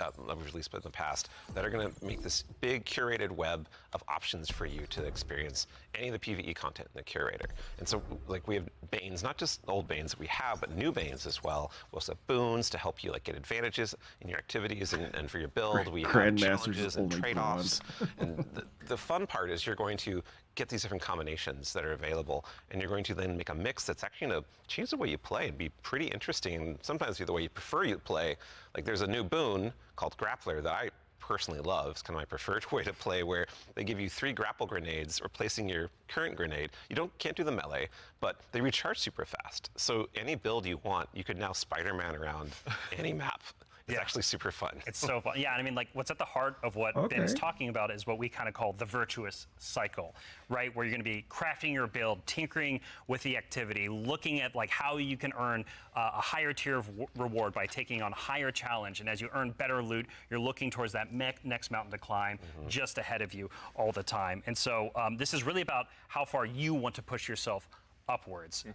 released in the past that are going to make this big curated web of options for you to experience any of the PvE content in the curator. And so like we have Banes, not just old Banes that we have, but new Banes as well. We also have boons to help you like get advantages in your activities and for your build. We have challenges and trade-offs. And the fun part is you're going to get these different combinations that are available, and you're going to then make a mix that's actually going to change the way you play and be pretty interesting, and sometimes be the way you prefer you play. Like there's a new boon called Grappler that I personally love. It's kind of my preferred way to play, where they give you 3 grapple grenades replacing your current grenade. You can't do the melee, but they recharge super fast. So any build you want, you could now Spider-Man around any map. It's actually super fun. It's so fun. Yeah, and I mean, like, what's at the heart of what Ben is talking about is what we kind of call the virtuous cycle, right? Where you're going to be crafting your build, tinkering with the activity, looking at like how you can earn a higher tier of reward by taking on higher challenge. And as you earn better loot, you're looking towards that next mountain to climb just ahead of you all the time. And so this is really about how far you want to push yourself upwards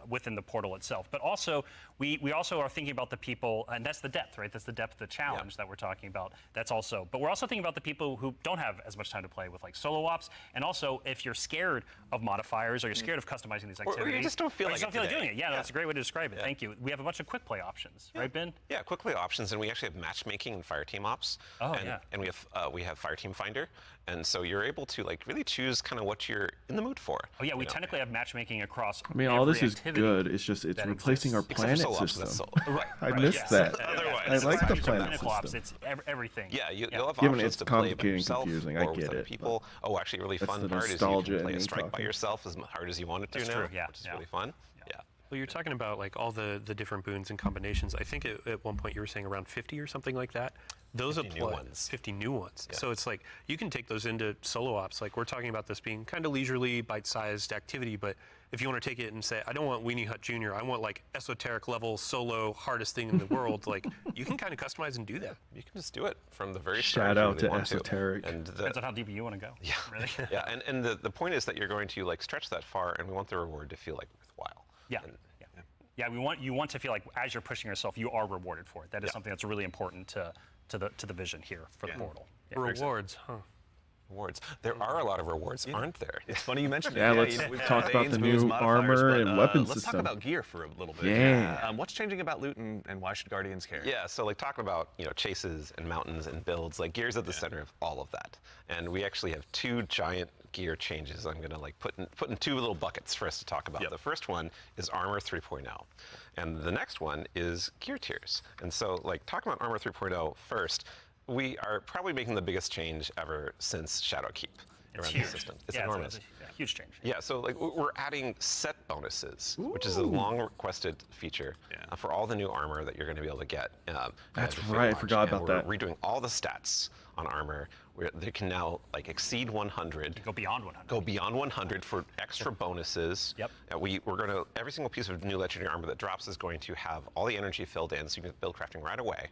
within the portal itself. But also, we also are thinking about the people, and that's the depth, right? That's the depth of the challenge that we're talking about. That's also, but we're also thinking about the people who don't have as much time to play with like solo ops, and also if you're scared of modifiers or you're scared of customizing these activities. Or you just don't feel like doing it. Yeah, that's a great way to describe it. Thank you. We have a bunch of quick play options, right, Ben? Yeah, quick play options, and we actually have matchmaking and Fireteam ops. And we have Fireteam Finder, and so you're able to like really choose kind of what you're in the mood for. Oh yeah, we technically have matchmaking across. I mean, all this is good. It's just it's replacing our planet system. I missed that. I like the planet system. It's everything. Yeah, you'll have Given options it's to play by complicated and yourself confusing, or I with get other it. people. Oh, actually, really That's fun the part is you nostalgia can play in a me strike by talking. yourself as hard as you want it to That's now, true, which is really fun. Yeah. Well, you're talking about like all the different boons and combinations. I think at one point you were saying around 50 or something like that. Those 50 new ones. 50 new ones. Yeah. So it's like you can take those into solo ops. Like we're talking about this being kind of leisurely, bite-sized activity, but if you want to take it and say, I don't want Weenie Hut Jr., I want like esoteric level solo hardest thing in the world, like you can kind of customize and do that. You can just do it from the very start. Shout out if to you really want esoteric. And Depends on how deep you want to go. Yeah, Really. yeah, and the point is that you're going to like stretch that far, and we want the reward to feel like worthwhile. Yeah. Yeah, you want to feel like as you're pushing yourself, you are rewarded for it. That is something that's really important to the vision here for the portal. Yeah. Rewards, huh? Rewards. There are a lot of rewards, aren't there? It's funny you mentioned it. Yeah, let's talk about the new armor and weapon Let's system. talk about gear for a little bit. Yeah. What's changing about loot and why should Guardians care? Yeah, so like talking about chases and mountains and builds, like gear's at the center of all of that. And we actually have 2 giant gear changes I'm gonna like put in 2 little buckets for us to talk about. The first one is Armor 3.0. And the next one is gear tiers. And so like talking about Armor 3.0 first, we are probably making the biggest change ever since Shadowkeep around the system. It's enormous. It's a huge change. Yeah, so like we're adding set bonuses, which is a long requested feature for all the new armor that you're going to be able to get. That's right, I forgot about that. We're redoing all the stats on armor. They can now like exceed 100. Go beyond 100. Go beyond 100 for extra bonuses. Yep. We're going to, every single piece of new legendary armor that drops is going to have all the energy filled in, so you can build crafting right away.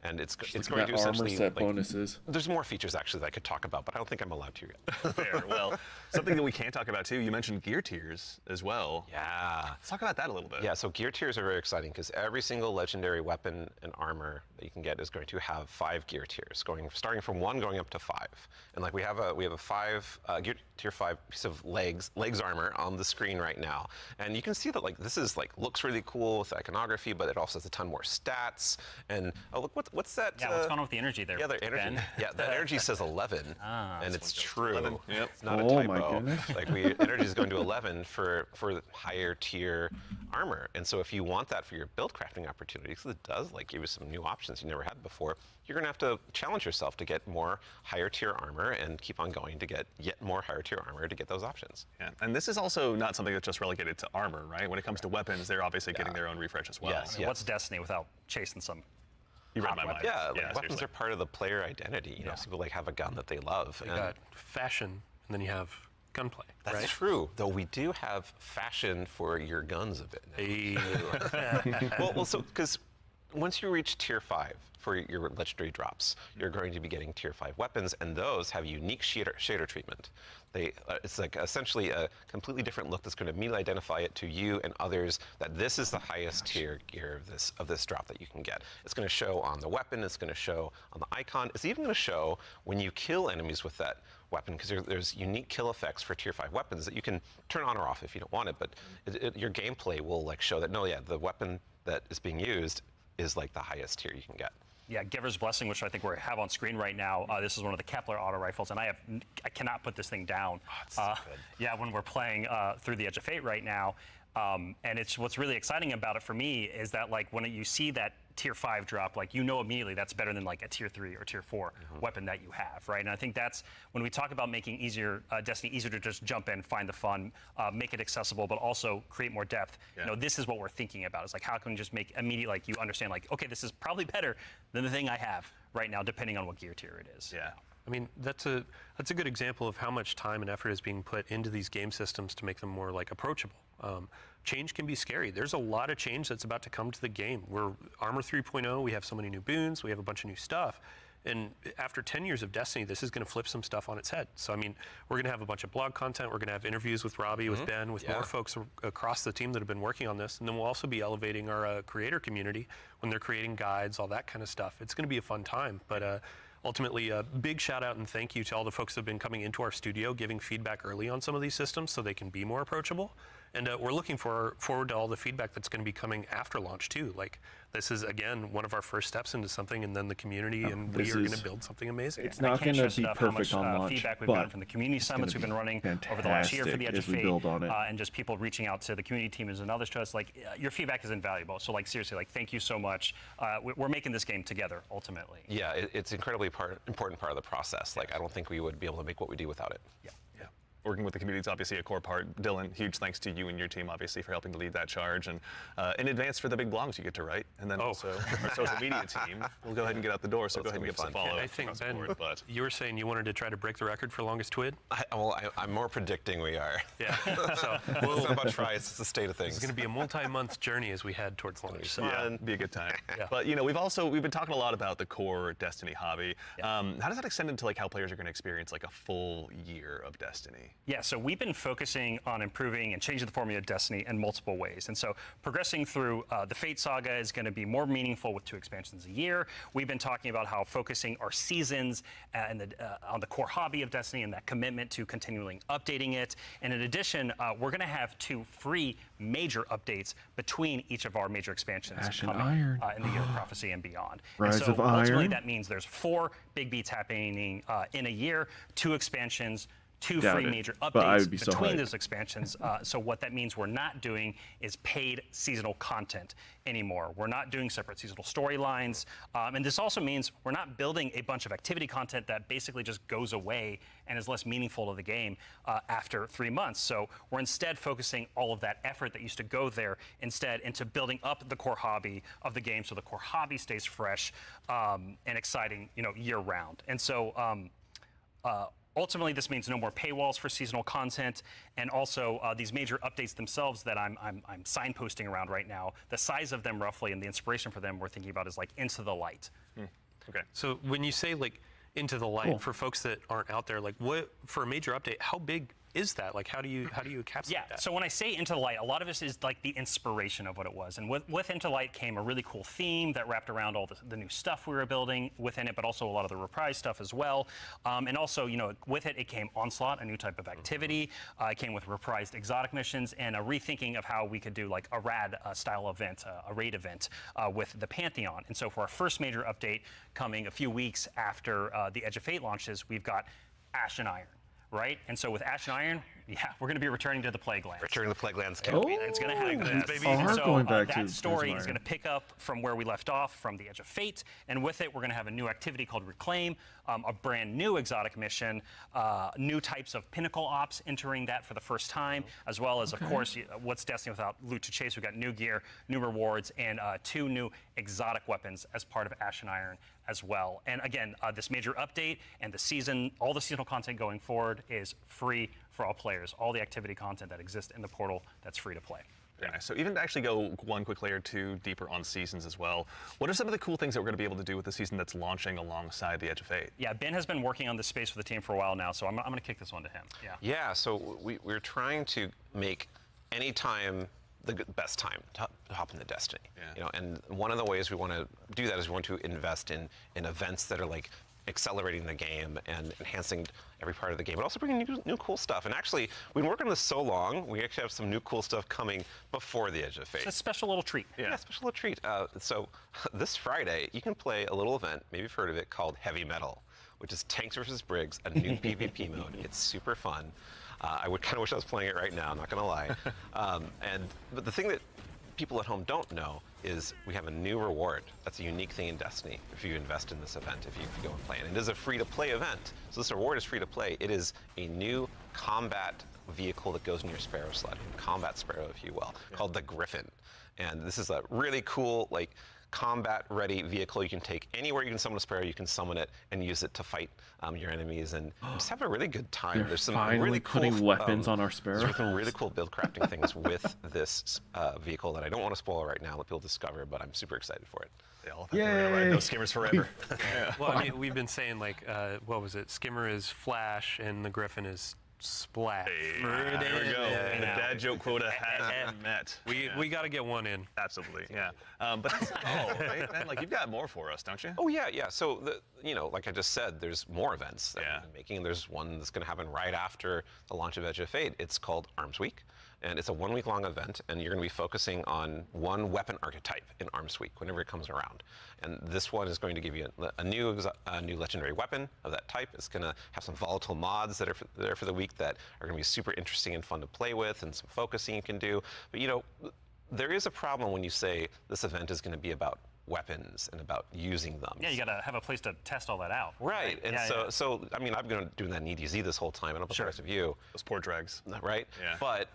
And it's going to essentially armor set bonuses. There's more features actually that I could talk about, but I don't think I'm allowed to yet. Fair. Well, something that we can talk about too. You mentioned gear tiers as well. Yeah. Let's talk about that a little bit. Yeah. So gear tiers are very exciting because every single legendary weapon and armor that you can get is going to have 5 gear tiers, starting from 1 going up to 5. And like we have a 5 tier 5 piece of legs armor on the screen right now. And you can see that like this is like looks really cool with iconography, but it also has a ton more stats. And oh look, what's that? Yeah, what's going on with the energy there? Yeah, the energy. Ben? Yeah, the energy says 11, and it's true. Yep. It's not a typo. My goodness. Like energy is going to 11 for higher tier armor. And so if you want that for your build crafting opportunities, it does like give you some new options you never had before. You're going to have to challenge yourself to get more higher tier armor and keep on going to get yet more higher tier armor to get those options. Yeah, and this is also not something that's just relegated to armor, right? When it comes to weapons, they're obviously getting their own refresh as well. Yes, What's Destiny without chasing some? You read my mind. Yeah, like weapons seriously. are part of the player identity. You know, some people like have a gun that they love. You got fashion, and then you have gunplay. That's right? true, though we do have fashion for your guns a bit now. Well, so because once you reach tier 5 for your legendary drops, you're going to be getting tier 5 weapons, and those have unique shader treatment. It's like essentially a completely different look that's going to immediately identify it to you and others that this is the highest tier gear of this drop that you can get. It's going to show on the weapon, it's going to show on the icon, it's even going to show when you kill enemies with that weapon, because there's unique kill effects for tier 5 weapons that you can turn on or off if you don't want it, but your gameplay will like show that, no, yeah, the weapon that is being used is like the highest tier you can get. Yeah, Giver's Blessing, which I think we have on screen right now. This is one of the Kepler auto rifles, and I cannot put this thing down. Oh, it's so good. Yeah, when we're playing Through the Edge of Fate right now, and it's what's really exciting about it for me is that like when you see that tier 5 drop, like you know immediately that's better than like a tier 3 or tier 4 weapon that you have, right? And I think that's when we talk about making Destiny easier to just jump in, find the fun, make it accessible, but also create more depth. Yeah. You know, this is what we're thinking about. It's like how can we just make immediate, like you understand, like okay, this is probably better than the thing I have right now, depending on what gear tier it is. Yeah. I mean, that's a good example of how much time and effort is being put into these game systems to make them more like approachable. Change can be scary. There's a lot of change that's about to come to the game. We're Armor 3.0, we have so many new boons, we have a bunch of new stuff. And after 10 years of Destiny, this is going to flip some stuff on its head. So, I mean, we're going to have a bunch of blog content. We're going to have interviews with Robbie, with Ben, with more folks across the team that have been working on this. And then we'll also be elevating our creator community when they're creating guides, all that kind of stuff. It's going to be a fun time. But ultimately, a big shout out and thank you to all the folks that have been coming into our studio, giving feedback early on some of these systems so they can be more approachable. And we're looking forward to all the feedback that's going to be coming after launch too. Like this is again one of our first steps into something, and then the community and we are going to build something amazing. It's not going to be perfect on launch, feedback we've but gotten from the community summits we've been running over the last year for the Edge of Fate, and just people reaching out to the community teams and others to us. Like your feedback is invaluable. So like seriously, like thank you so much. We're making this game together ultimately. Yeah, it's incredibly important part of the process. Like I don't think we would be able to make what we do without it. Yeah. Working with the community is obviously a core part. Dylan, huge thanks to you and your team, obviously, for helping to lead that charge. And in advance for the big blogs you get to write. And then also our social media team. We'll go ahead and get out the door, so go ahead and give us a follow. I think, Ben, you were saying you wanted to try to break the record for longest twid? I'm more predicting we are. Yeah. So it's not about try, it's the state of things. It's going to be a multi-month journey as we head towards launch. So. Yeah, be a good time. But, you know, we've been talking a lot about the core Destiny hobby. How does that extend into like how players are going to experience like a full year of Destiny? Yeah, so we've been focusing on improving and changing the formula of Destiny in multiple ways. And so progressing through the Fate Saga is going to be more meaningful with 2 expansions a year. We've been talking about how focusing our seasons and on the core hobby of Destiny and that commitment to continually updating it. And in addition, we're going to have 2 free major updates between each of our major expansions coming in the Year of Prophecy and beyond. Rise of ultimately Iron. that means there's 4 big beats happening in a year, 2 expansions, 2 free major updates between those expansions. So what that means we're not doing is paid seasonal content anymore. We're not doing separate seasonal storylines. And this also means we're not building a bunch of activity content that basically just goes away and is less meaningful to the game after 3 months. So we're instead focusing all of that effort that used to go there instead into building up the core hobby of the game so the core hobby stays fresh and exciting, you know, year round. And so ultimately, this means no more paywalls for seasonal content, and also these major updates themselves that I'm signposting around right now. The size of them, roughly, and the inspiration for them, we're thinking about is like Into the Light. Okay. So when you say like Into the Light, for folks that aren't out there, like what for a major update, how big is that? Like, how do you encapsulate that? So when I say Into the Light, a lot of this is like the inspiration of what it was. And with Into the Light came a really cool theme that wrapped around all the new stuff we were building within it, but also a lot of the Reprise stuff as well. And also, you know, with it came Onslaught, a new type of activity. It came with reprised exotic missions and a rethinking of how we could do like a rad style event, a raid event with the Pantheon. And so for our first major update coming a few weeks after the Edge of Fate launches, we've got Ash and Iron. Right? And so with Ash and Iron, we're going to be returning to the Plaguelands. Returning to the Plaguelands. It's going to have this, baby. And so going back that story is going to pick up from where we left off from the Edge of Fate, and with it, we're going to have a new activity called Reclaim, a brand new exotic mission, new types of pinnacle ops entering that for the first time, as well as, of course, what's Destiny without loot to chase? We've got new gear, new rewards, and 2 new exotic weapons as part of Ash and Iron as well. And again, this major update and the season, all the seasonal content going forward is free for all players. All the activity content that exists in the portal, that's free to play. Very nice. So even to actually go one quick layer two deeper on seasons as well, what are some of the cool things that we're going to be able to do with the season that's launching alongside the Edge of Fate? Yeah, Ben has been working on this space with the team for a while now, so I'm going to kick this one to him. Yeah, so we're trying to make any time the best time to hop into Destiny. You know, and one of the ways we want to do that is we want to invest in events that are like accelerating the game and enhancing every part of the game, but also bringing new cool stuff. And actually, we've been working on this so long, we actually have some new cool stuff coming before the Edge of Fate. It's a special little treat. Yeah, special little treat. So this Friday, you can play a little event, maybe you've heard of it, called Heavy Metal, which is Tanks versus Briggs, a new PvP mode. It's super fun. I would kind of wish I was playing it right now, I'm not gonna lie. But the thing that people at home don't know is we have a new reward. That's a unique thing in Destiny if you invest in this event, if you go and play. And it is a free-to-play event. So this reward is free to play. It is a new combat vehicle that goes in your Sparrow sled, combat Sparrow, if you will, called the Griffin. And this is a really cool, like, combat-ready vehicle you can take anywhere you can summon a Sparrow. You can summon it and use it to fight your enemies and just have a really good time. They're There's some finally really putting cool weapons on our Sparrow. There's some really cool build crafting things with this vehicle that I don't want to spoil right now. Let people discover, but I'm super excited for it. They all thought they were going to ride those skimmers forever. Well, I mean, we've been saying like, what was it? Skimmer is Flash and the Griffin is Splash. There we go. And the dad joke quota has been met. We got to get one in. Absolutely, yeah. But that's not all, right, man? Like, you've got more for us, don't you? Oh, yeah. So, like I just said, there's more events that we've been making. There's one that's going to happen right after the launch of Edge of Fate. It's called Arms Week. And it's a 1-week-long event, and you're going to be focusing on one weapon archetype in Arms Week whenever it comes around. And this one is going to give you a new legendary weapon of that type. It's going to have some volatile mods that are there for the week that are going to be super interesting and fun to play with, and some focusing you can do. But there is a problem when you say this event is going to be about weapons and about using them. Yeah, you got to have a place to test all that out. Right. And so I mean, I've been doing that in EDZ this whole time, and I'm with the rest of you. Those poor dregs. Right? Yeah. But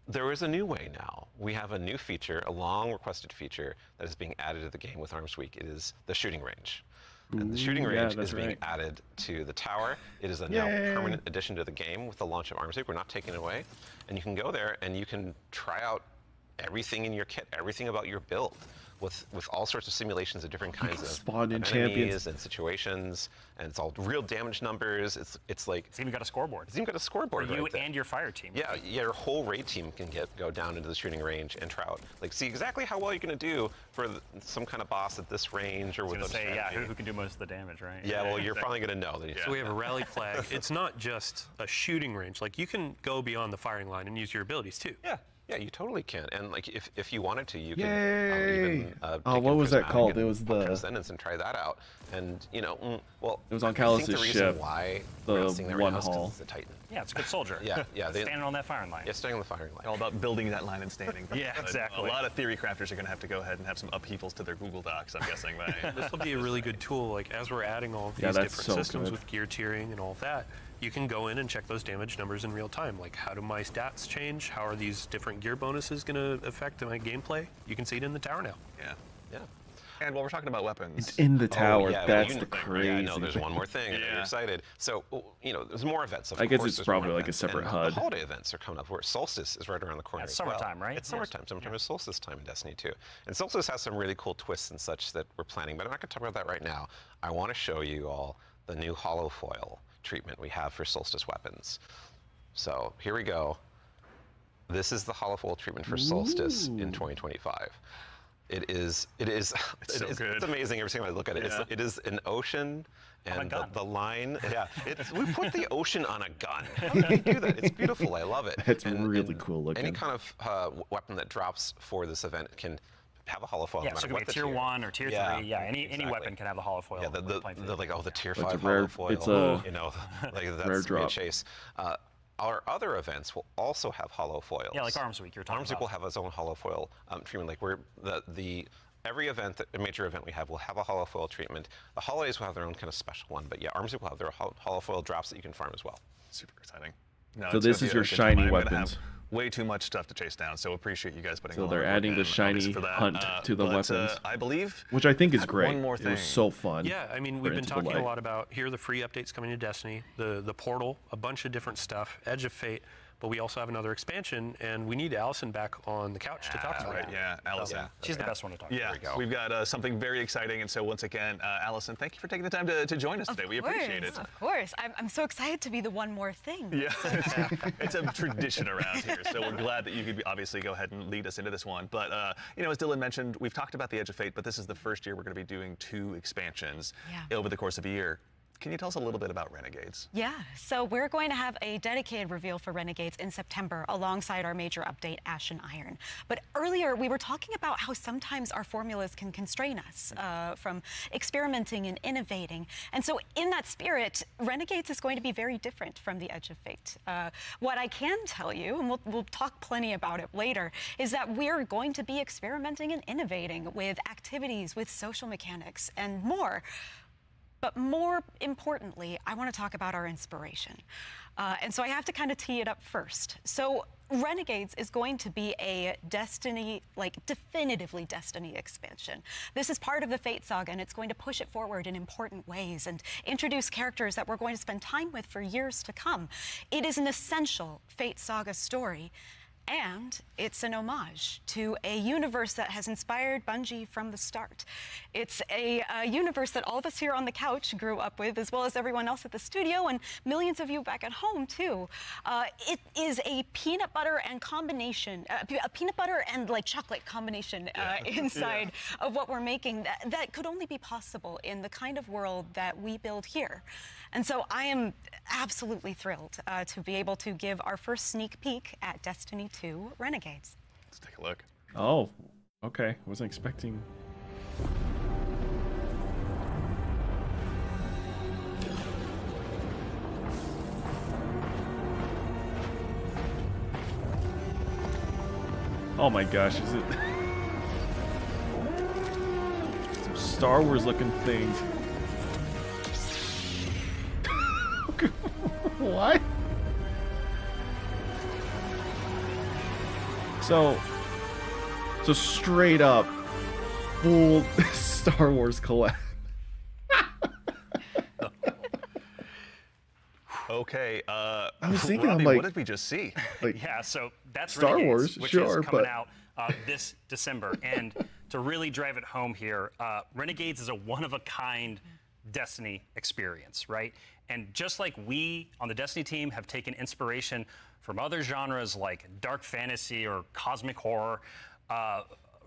there is a new way now. We have a new feature, a long requested feature that is being added to the game with Arms Week. It is the shooting range. And the shooting range is being added to the tower. It is a now permanent addition to the game with the launch of Arms Week. We're not taking it away. And you can go there and you can try out everything in your kit, everything about your build, with all sorts of simulations of different kinds of enemies and situations, and it's all real damage numbers. It's like it's even got a scoreboard. It's even got a scoreboard. For you right there. And your fire team. Yeah, your whole raid team can go down into the shooting range and try out, like, see exactly how well you're going to do for some kind of boss at this range or with a strategy. Who can do most of the damage, right? Yeah, well, you're finally going to know. That So we have a rally flag. It's not just a shooting range. Like, you can go beyond the firing line and use your abilities too. Yeah, you totally can. And like, if you wanted to, you can even what was that called? It was the Transcendence and try that out. And well, it was on Callus's ship. The reason why the one hall. It's a Titan. Yeah, it's a good soldier. Yeah. Standing on that firing line. Yeah, standing on the firing line. All about building that line and standing. Yeah, exactly. A lot of theory crafters are going to have to go ahead and have some upheavals to their Google Docs, I'm guessing. This will be a really good tool. Like, as we're adding all of these different systems with gear tiering and all of that, you can go in and check those damage numbers in real time. Like, how do my stats change? How are these different gear bonuses going to affect my gameplay? You can see it in the tower now. Yeah. And while we're talking about weapons, it's in the tower. That's the crazy. Yeah, no, there's one more thing. And you're excited. So there's more events. I guess it's probably like a separate HUD. The holiday events are coming up. Where Solstice is right around the corner. It's summertime, right? It's summertime. Sometimes it's solstice time in Destiny 2. And Solstice has some really cool twists and such that we're planning, but I'm not going to talk about that right now. I want to show you all the new hollow foil treatment we have for Solstice weapons. So here we go. This is the holofoil treatment for Solstice in 2025. It's amazing every time I look at it. Yeah. It is an ocean, and the line, we put the ocean on a gun. How did we do that? It's beautiful. I love it. It's really cool looking. Any kind of weapon that drops for this event can have a holofoil. Yeah, so it could be a tier 1 or tier 3. Yeah, any weapon can have a holofoil. Yeah, the tier 5 holofoil. It's a that's rare drop. A chase. Our other events will also have holofoils. Yeah, like Arms Week you're talking Arms Week will have its own holofoil treatment. Like every event, a major event we have will have a holofoil treatment. The holidays will have their own kind of special one, but yeah, Arms Week will have their holofoil drops that you can farm as well. Super exciting. No, so this is your shiny weapons. Way too much stuff to chase down, so appreciate you guys putting. So they're adding the shiny hunt to the weapons, I believe, which I think is great. One more thing. It was so fun. Yeah, I mean, we've been talking a lot about here are the free updates coming to Destiny, the portal, a bunch of different stuff, Edge of Fate. But we also have another expansion, and we need Allison back on the couch to talk about it. Yeah, Allison. She's the best one to talk to. Yeah, we've got something very exciting. And so once again, Allison, thank you for taking the time to join us today. We appreciate it. Of course. I'm so excited to be the one more thing. Yeah, it's a tradition around here. So we're glad that you could obviously go ahead and lead us into this one. But, as Dylan mentioned, we've talked about the Edge of Fate, but this is the first year we're going to be doing 2 expansions over the course of a year. Can you tell us a little bit about Renegades? Yeah, so we're going to have a dedicated reveal for Renegades in September alongside our major update, Ashen Iron. But earlier we were talking about how sometimes our formulas can constrain us from experimenting and innovating. And so in that spirit, Renegades is going to be very different from the Edge of Fate. What I can tell you, and we'll talk plenty about it later, is that we're going to be experimenting and innovating with activities, with social mechanics, and more. But more importantly, I want to talk about our inspiration. And so I have to kind of tee it up first. So Renegades is going to be a Destiny, definitively Destiny expansion. This is part of the Fate saga, and it's going to push it forward in important ways and introduce characters that we're going to spend time with for years to come. It is an essential Fate saga story. And it's an homage to a universe that has inspired Bungie from the start. It's a universe that all of us here on the couch grew up with, as well as everyone else at the studio and millions of you back at home too. It is a peanut butter and combination, a peanut butter and chocolate combination inside of what we're making that could only be possible in the kind of world that we build here. And so I am absolutely thrilled to be able to give our first sneak peek at Destiny 2 Renegades. Let's take a look. Oh, okay. Wasn't expecting. Oh my gosh, is it some Star Wars looking things? What? So straight up full Star Wars collab. Okay, I was thinking, Robbie, I'm like, what did we just see? Yeah, so that's Star Renegades, Wars, which sure, is coming but out this December. And to really drive it home here, Renegades is a one-of-a-kind Destiny experience, right? And just like we on the Destiny team have taken inspiration from other genres like dark fantasy or cosmic horror,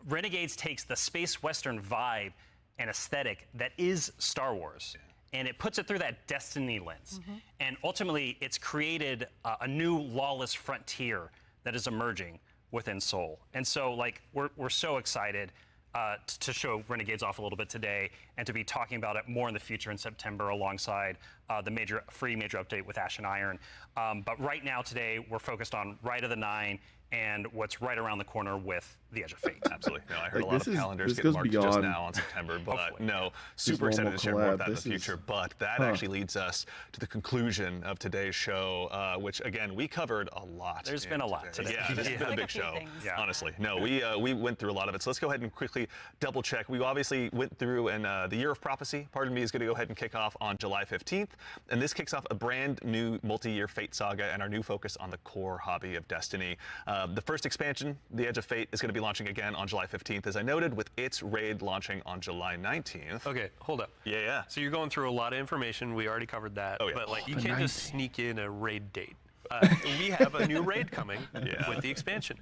Renegades takes the space western vibe and aesthetic that is Star Wars, and it puts it through that Destiny lens. And ultimately, it's created a new lawless frontier that is emerging within Seoul. And so, we're so excited to show Renegades off a little bit today and to be talking about it more in the future in September alongside the free major update with Ashen Iron. But right now today, we're focused on Rite of the Nine and what's right around the corner with the Edge of Fate. Absolutely. No, I heard a lot of calendars get marked just now on September, but super excited to share more about that in the future. But that actually leads us to the conclusion of today's show, which again, we covered a lot. There's been a lot today. Yeah, this has been a big show, honestly. No, we went through a lot of it. So let's go ahead and quickly double check. We obviously went through, and the Year of Prophecy, pardon me, is going to go ahead and kick off on July 15th. And this kicks off a brand new multi-year Fate saga and our new focus on the core hobby of Destiny. The first expansion, The Edge of Fate, is going to be launching again on July 15th, as I noted, with its raid launching on July 19th. Okay, hold up. Yeah. So you're going through a lot of information. We already covered that. Oh, yeah. But you can't just sneak in a raid date. We have a new raid coming with the expansion,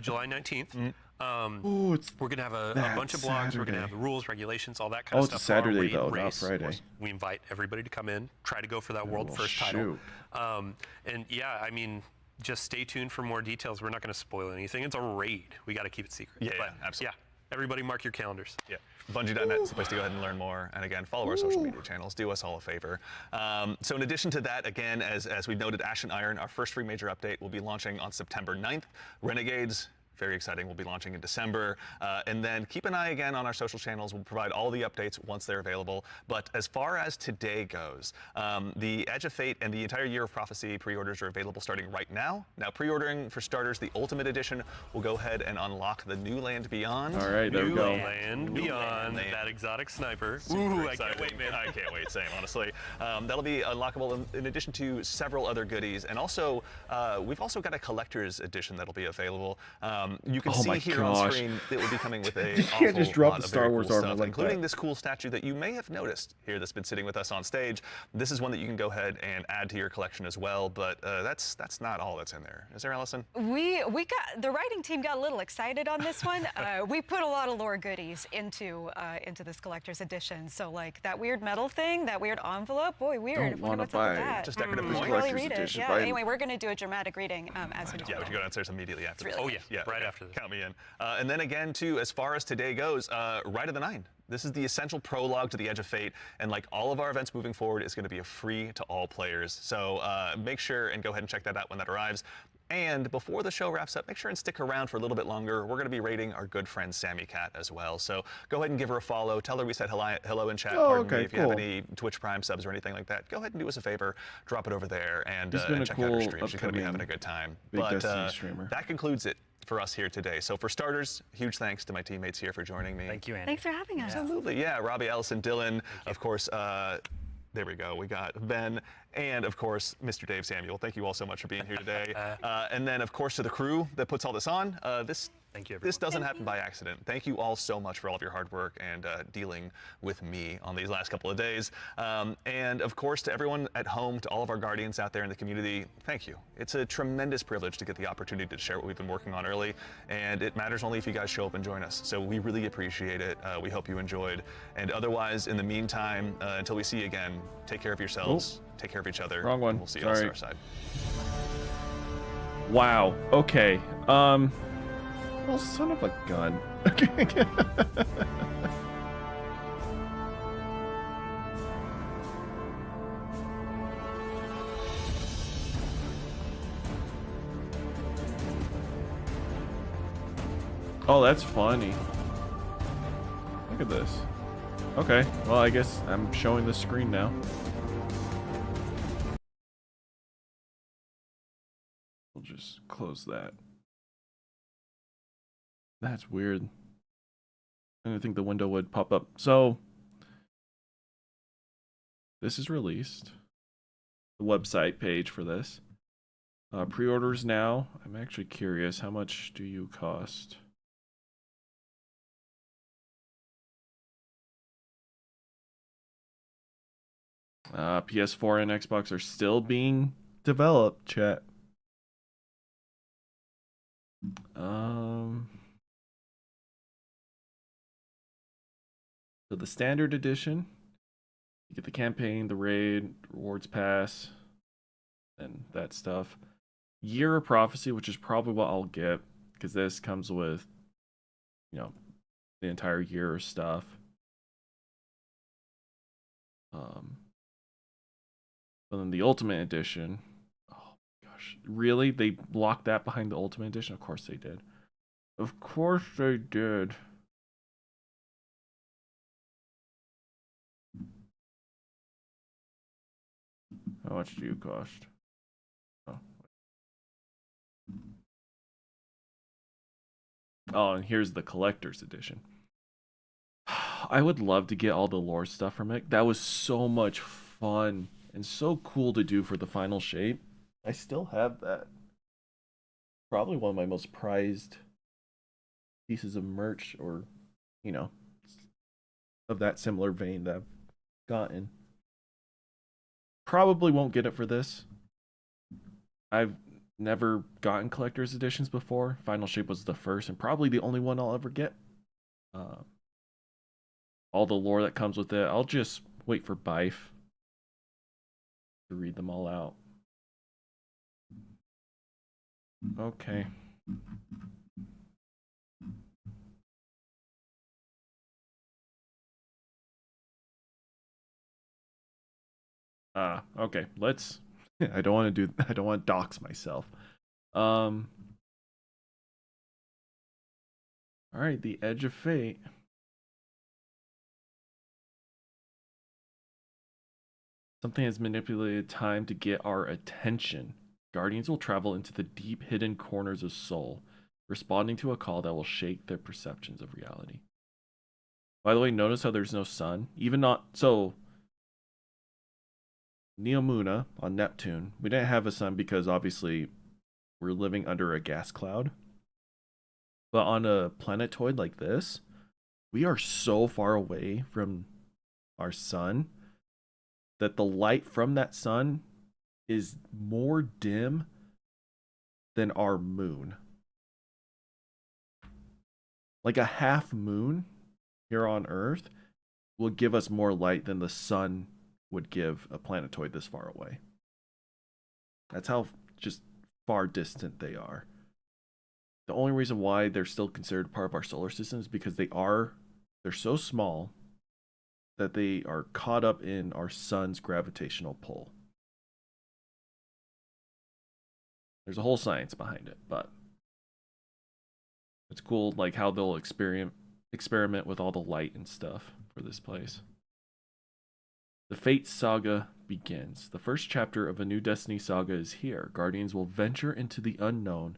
July 19th. We're going to have a bunch of blogs. We're going to have the rules, regulations, all that kind of stuff. It's a Saturday, though, not Friday. We invite everybody to come in, try to go for that world first title. And yeah, I mean, just stay tuned for more details. We're not going to spoil anything. It's a raid. We got to keep it secret. Yeah, absolutely. Yeah, everybody mark your calendars. Yeah. Bungie.net is the place to go ahead and learn more. And again, follow our social media channels. Do us all a favor. So in addition to that, again, as we noted, Ash and Iron, our first free major update, will be launching on September 9th. Renegades, very exciting, will be launching in December. And then keep an eye again on our social channels. We'll provide all the updates once they're available. But as far as today goes, the Edge of Fate and the entire Year of Prophecy pre-orders are available starting right now. Now, pre-ordering for starters, the Ultimate Edition will go ahead and unlock the New Land Beyond. All right, there we go. Land Beyond, that exotic sniper. Ooh, I can't wait, man. I can't wait, same, honestly. That'll be unlockable in addition to several other goodies. And also, we've also got a collector's edition that'll be available. You can see here on screen it will be coming with a you can't just drop the Star Wars armor like including that. this cool statue that you may have noticed here that's been sitting with us on stage. This is one that you can go ahead and add to your collection as well, but that's not all that's in there. Is there, Allison? We got the writing team got a little excited on this one. We put a lot of lore goodies into this collector's edition. So like that weird metal thing, that weird envelope, boy, weird. Don't want to what's up with buy that. Just decorative We should points. really read it. Yeah. Anyway, we're going to do a dramatic reading as we do. Yeah, we should go downstairs immediately after this. Really right after this. Count me in. And then again, too, as far as today goes, Rite of the Nine. This is the essential prologue to the Edge of Fate, and like all of our events moving forward, it's going to be a free to all players. So make sure and go ahead and check that out when that arrives. And before the show wraps up, make sure and stick around for a little bit longer. We're going to be rating our good friend Sammy Cat as well. So go ahead and give her a follow. Tell her we said hello in chat. Oh, Pardon me if you have any Twitch Prime subs or anything like that. Go ahead and do us a favor. Drop it over there and check out her stream. She's going to be having a good time. Big Destiny streamer. That concludes it for us here today. So for starters, huge thanks to my teammates here for joining me. Thank you, Andy. Thanks for having us. Absolutely, yeah. Robbie, Allison, Dylan, of course. There we go. We got Ben and, of course, Mr. Dave Samuel. Thank you all so much for being here today. And then, of course, to the crew that puts all this on. Thank you, everyone. This doesn't happen by accident. Thank you all so much for all of your hard work and dealing with me on these last couple of days. And, of course, to everyone at home, to all of our guardians out there in the community, thank you. It's a tremendous privilege to get the opportunity to share what we've been working on early, and it matters only if you guys show up and join us. So we really appreciate it. We hope you enjoyed. And otherwise, in the meantime, until we see you again, take care of yourselves, take care of each other. Wrong one. We'll see you on Sorry. our side. Wow. Okay. Well, son of a gun. Oh, that's funny. Look at this. Okay, well, I guess I'm showing the screen now. We'll just close that. That's weird. I didn't think the window would pop up. So, this is released. The website page for this. Pre-orders now. I'm actually curious, how much do you cost? PS4 and Xbox are still being developed, chat. So the standard edition, you get the campaign, the raid, rewards pass, and that stuff. Year of Prophecy, which is probably what I'll get, because this comes with, you know, the entire year of stuff. But then the Ultimate Edition, oh gosh, really? They blocked that behind the Ultimate Edition? Of course they did. Of course they did. How much do you cost? Oh, and here's the collector's edition. I would love to get all the lore stuff from it. That was so much fun and so cool to do for the final shape. I still have that. Probably one of my most prized pieces of merch, or, you know, of that similar vein that I've gotten. Probably won't get it for this. I've never gotten collector's editions before. Final Shape was the first and probably the only one I'll ever get. All the lore that comes with it. I'll just wait for Bife to read them all out. Okay. Okay. Let's I don't want to dox myself. All right, the Edge of Fate. Something has manipulated time to get our attention. Guardians will travel into the deep hidden corners of Soul, responding to a call that will shake their perceptions of reality. By the way, notice how there's no sun? Even not so Neomuna on Neptune, we didn't have a sun because obviously we're living under a gas cloud. But on a planetoid like this, we are so far away from our sun that the light from that sun is more dim than our moon. Like a half moon here on Earth will give us more light than the sun would give a planetoid this far away. That's how just far distant they are. The only reason why they're still considered part of our solar system is because they're so small that they are caught up in our sun's gravitational pull. There's a whole science behind it, but it's cool like how they'll experiment with all the light and stuff for this place. The Fate Saga begins. The first chapter of a new Destiny saga is here. Guardians will venture into the unknown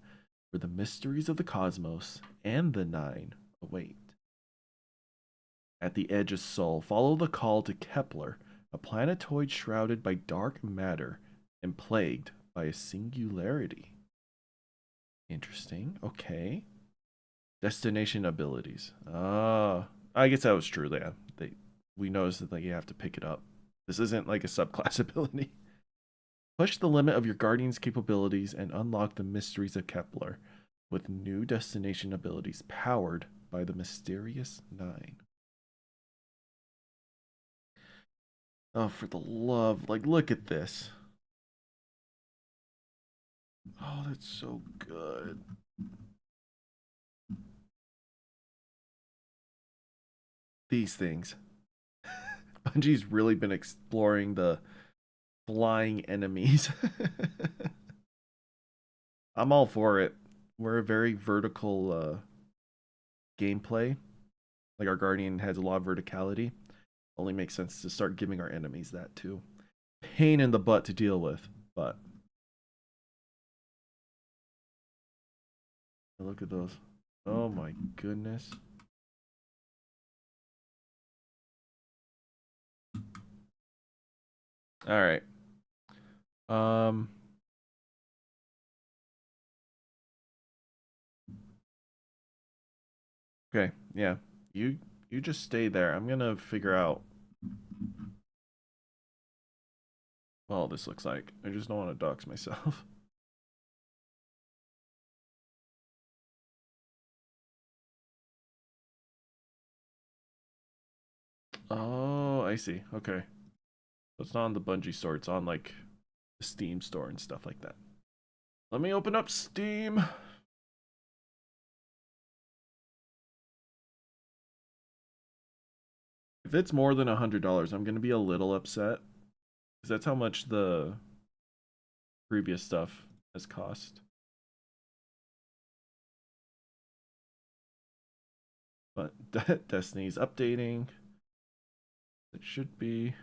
where the mysteries of the cosmos and the Nine await. At the edge of Sol, follow the call to Kepler, a planetoid shrouded by dark matter and plagued by a singularity. Interesting. Okay. Destination abilities. I guess that was true. Yeah, we noticed that you have to pick it up. This isn't like a subclass ability. Push the limit of your Guardian's capabilities and unlock the mysteries of Kepler with new destination abilities powered by the mysterious Nine. Oh, for the love, like, look at this. Oh, that's so good. These things. Bungie's really been exploring the flying enemies. I'm all for it. We're a very vertical gameplay. Like our Guardian has a lot of verticality. Only makes sense to start giving our enemies that too. Pain in the butt to deal with, but look at those. Oh my goodness. All right. Okay, yeah. You just stay there. I'm gonna figure out what all this looks like. I just don't want to dox myself. Oh, I see. Okay. So it's not on the Bungie store, it's on like the Steam store and stuff like that. Let me open up Steam. If it's more than $100, I'm gonna be a little upset. Because that's how much the previous stuff has cost. But Destiny's updating. It should be.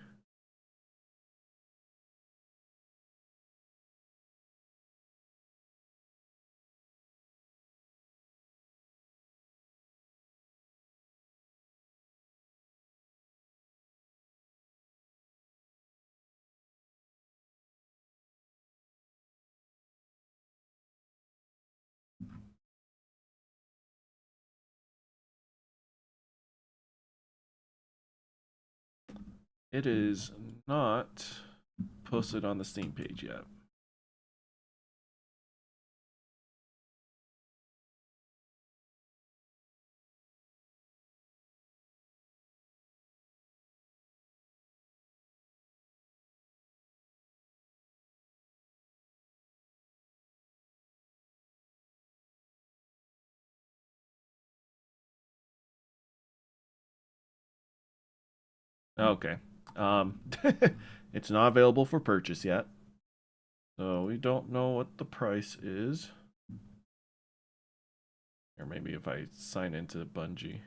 It is not posted on the Steam page yet. Okay. It's not available for purchase yet. So we don't know what the price is. Or maybe if I sign into Bungie.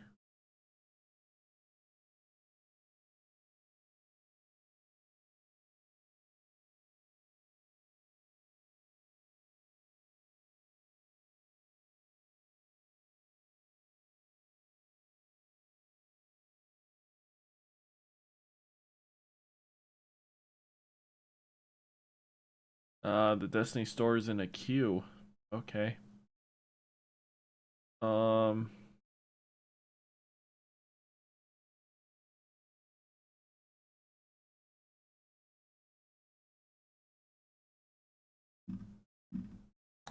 The Destiny store is in a queue. Okay.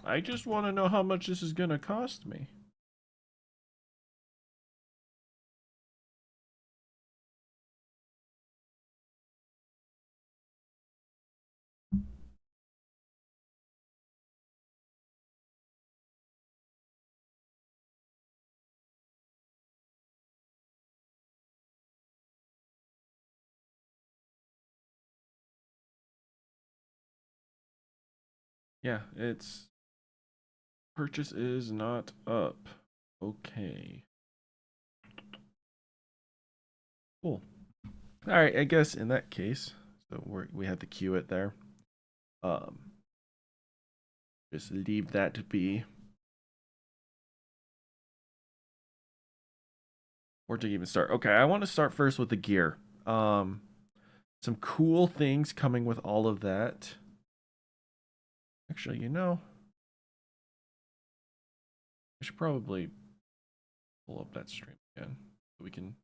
I just want to know how much this is gonna cost me. Yeah, it's purchase is not up. Okay. Cool. All right, I guess in that case, so we have to queue it there. Just leave that to be. Or to even start. Okay, I want to start first with the gear. Some cool things coming with all of that. Actually, you know, I should probably pull up that stream again so we can.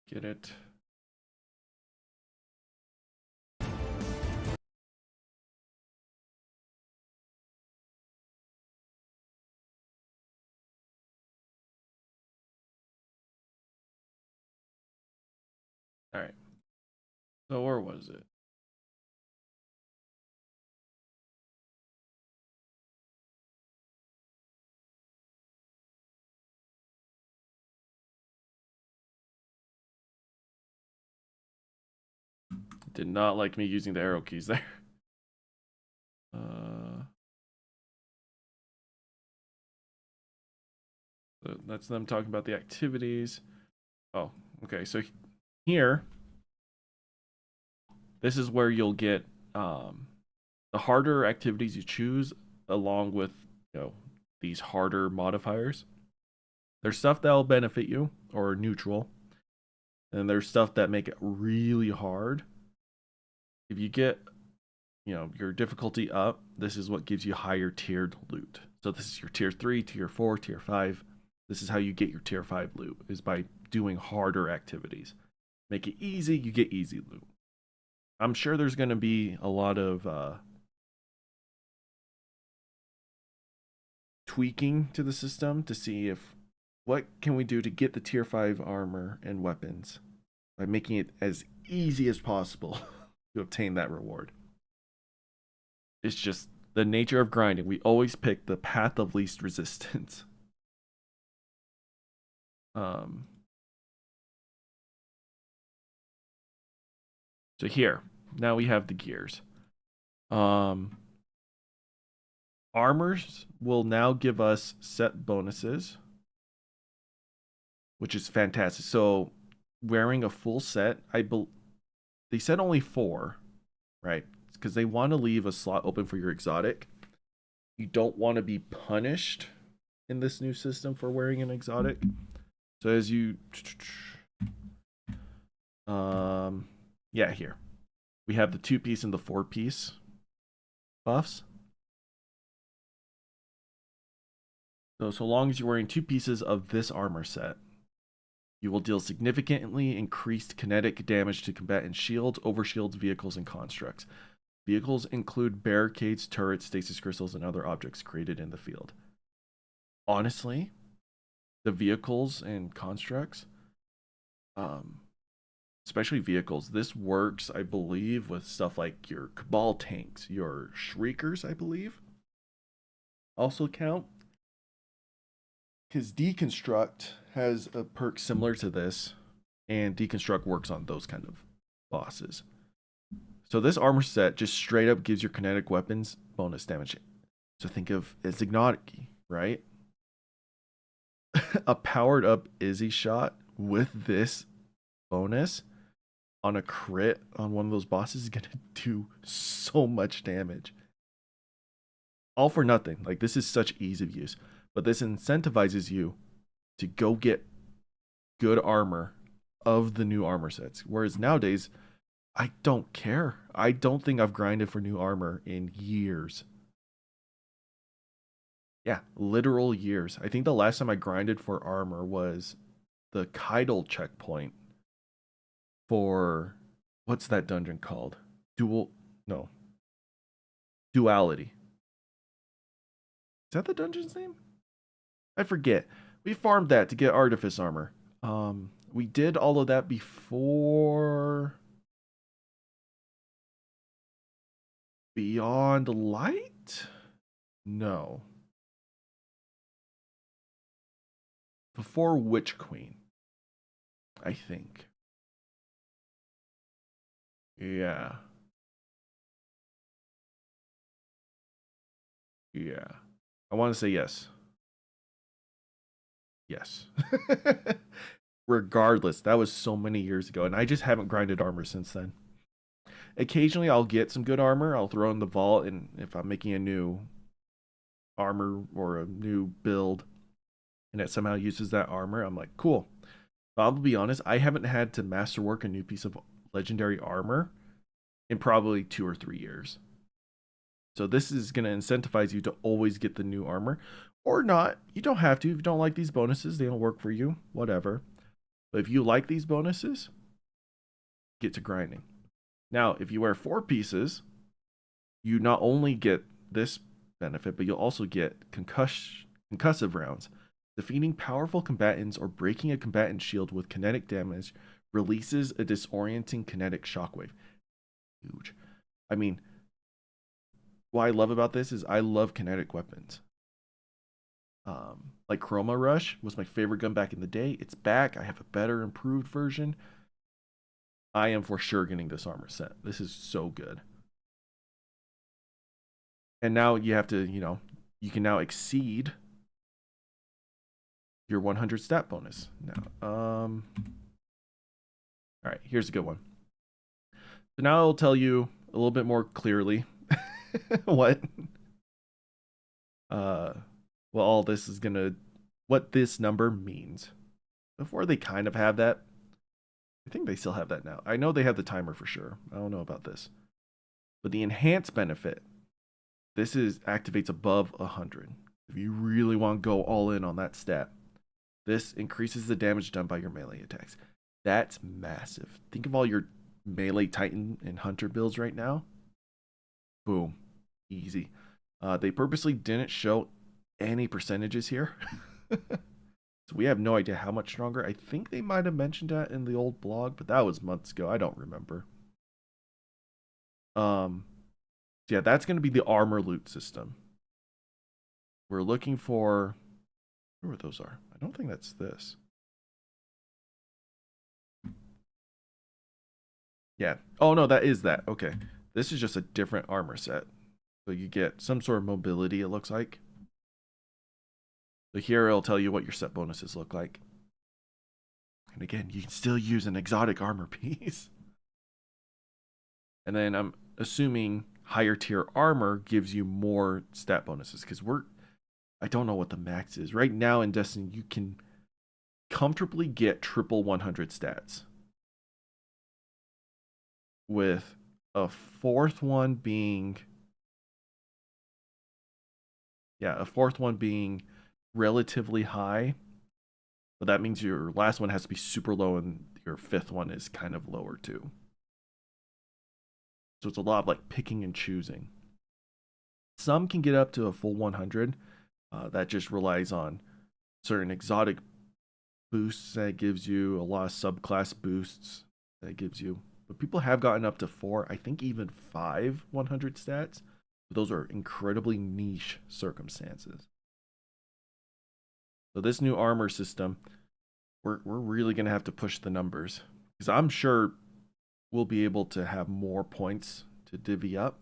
Get it. All right. So where was it? Did not like me using the arrow keys there. So that's them talking about the activities. Oh, okay. So here, this is where you'll get the harder activities you choose, along with these harder modifiers. There's stuff that will benefit you or neutral, and there's stuff that make it really hard. If you get your difficulty up, this is what gives you higher tiered loot. So this is your tier 3, tier 4, tier 5. This is how you get your tier 5 loot, is by doing harder activities. Make it easy, you get easy loot. I'm sure there's going to be a lot of tweaking to the system to see if what can we do to get the tier 5 armor and weapons by making it as easy as possible to obtain that reward. It's just the nature of grinding. We always pick the path of least resistance. So here, now we have the gears. Armors will now give us set bonuses, which is fantastic. So wearing a full set, they said only 4, right? Because they want to leave a slot open for your exotic. You don't want to be punished in this new system for wearing an exotic. So as you yeah, here we have the 2-piece and the 4-piece buffs. So long as you're wearing 2 pieces of this armor set, you will deal significantly increased kinetic damage to combatant shields, overshields, vehicles, and constructs. Vehicles include barricades, turrets, stasis crystals, and other objects created in the field. Honestly, the vehicles and constructs, especially vehicles, this works, I believe, with stuff like your Cabal tanks, your Shriekers, I believe, also count. because Deconstruct has a perk similar to this, and Deconstruct works on those kind of bosses. So this armor set just straight up gives your kinetic weapons bonus damage. So think of Izignatic, right? A powered up Izzy shot with this bonus on a crit on one of those bosses is going to do so much damage. All for nothing. Like, this is such ease of use. But this incentivizes you to go get good armor of the new armor sets. Whereas nowadays, I don't care. I don't think I've grinded for new armor in years. Yeah, literal years. I think the last time I grinded for armor was the Kydal checkpoint for, what's that dungeon called? Duality. Is that the dungeon's name? I forget. We farmed that to get artifice armor. We did all of that before Beyond Light? No. Before Witch Queen, I think. Yeah. Yeah. I want to say yes. Yes. Regardless, that was so many years ago, and I just haven't grinded armor since then. Occasionally, I'll get some good armor. I'll throw in the vault, and if I'm making a new armor or a new build, and it somehow uses that armor, I'm like, cool. But I'll be honest, I haven't had to masterwork a new piece of legendary armor in probably 2 or 3 years. So this is going to incentivize you to always get the new armor, or not. You don't have to. If you don't like these bonuses, they don't work for you, whatever. But if you like these bonuses, get to grinding. Now, if you wear 4 pieces, you not only get this benefit, but you'll also get concussive rounds. Defeating powerful combatants or breaking a combatant shield with kinetic damage releases a disorienting kinetic shockwave. Huge. I mean, what I love about this is I love kinetic weapons. Like Chroma Rush was my favorite gun back in the day. It's back. I have a better, improved version. I am for sure getting this armor set. This is so good. And now you have to, you can now exceed your 100 stat bonus. Now, all right, here's a good one. So now I'll tell you a little bit more clearly what all this is what this number means. Before they kind of have that. I think they still have that now. I know they have the timer for sure. I don't know about this. But the enhanced benefit, this activates above 100. If you really want to go all in on that stat, this increases the damage done by your melee attacks. That's massive. Think of all your melee Titan and Hunter builds right now. Boom. Easy. They purposely didn't show any percentages here. So we have no idea how much stronger. I think they might have mentioned that in the old blog, but that was months ago. I don't remember. Yeah, that's going to be the armor loot system. We're looking for where those are. I don't think that's this. Yeah. Oh no, that is that. Okay. This is just a different armor set. So you get some sort of mobility, it looks like. So here it'll tell you what your set bonuses look like. And again, you can still use an exotic armor piece. And then I'm assuming higher tier armor gives you more stat bonuses, because I don't know what the max is. Right now in Destiny, you can comfortably get triple 100 stats. With a fourth one being relatively high, but that means your last one has to be super low and your fifth one is kind of lower too. So it's a lot of like picking and choosing. Some can get up to a full 100. That just relies on certain exotic boosts that gives you, a lot of subclass boosts that gives you. But people have gotten up to 4, I think even 5 100 stats. But those are incredibly niche circumstances. So this new armor system, we're really going to have to push the numbers. Because I'm sure we'll be able to have more points to divvy up.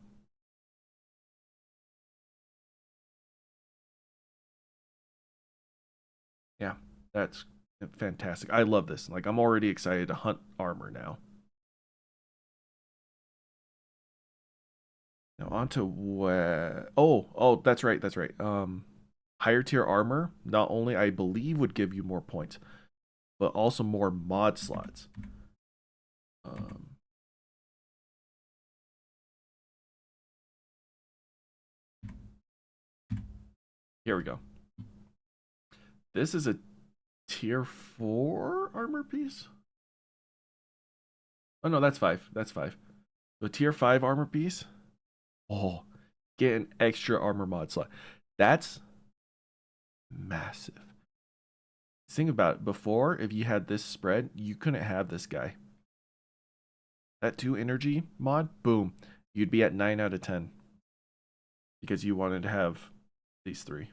Yeah, that's fantastic. I love this. Like, I'm already excited to hunt armor now. Now on to what? Oh, that's right. That's right. Higher tier armor, not only I believe would give you more points, but also more mod slots. Here we go. This is a tier 4 armor piece. Oh no, that's 5. That's 5. So tier 5 armor piece. Oh, get an extra armor mod slot. That's massive. Think about it. Before, if you had this spread, you couldn't have this guy. That 2 energy mod, boom, you'd be at 9 out of 10 because you wanted to have these 3.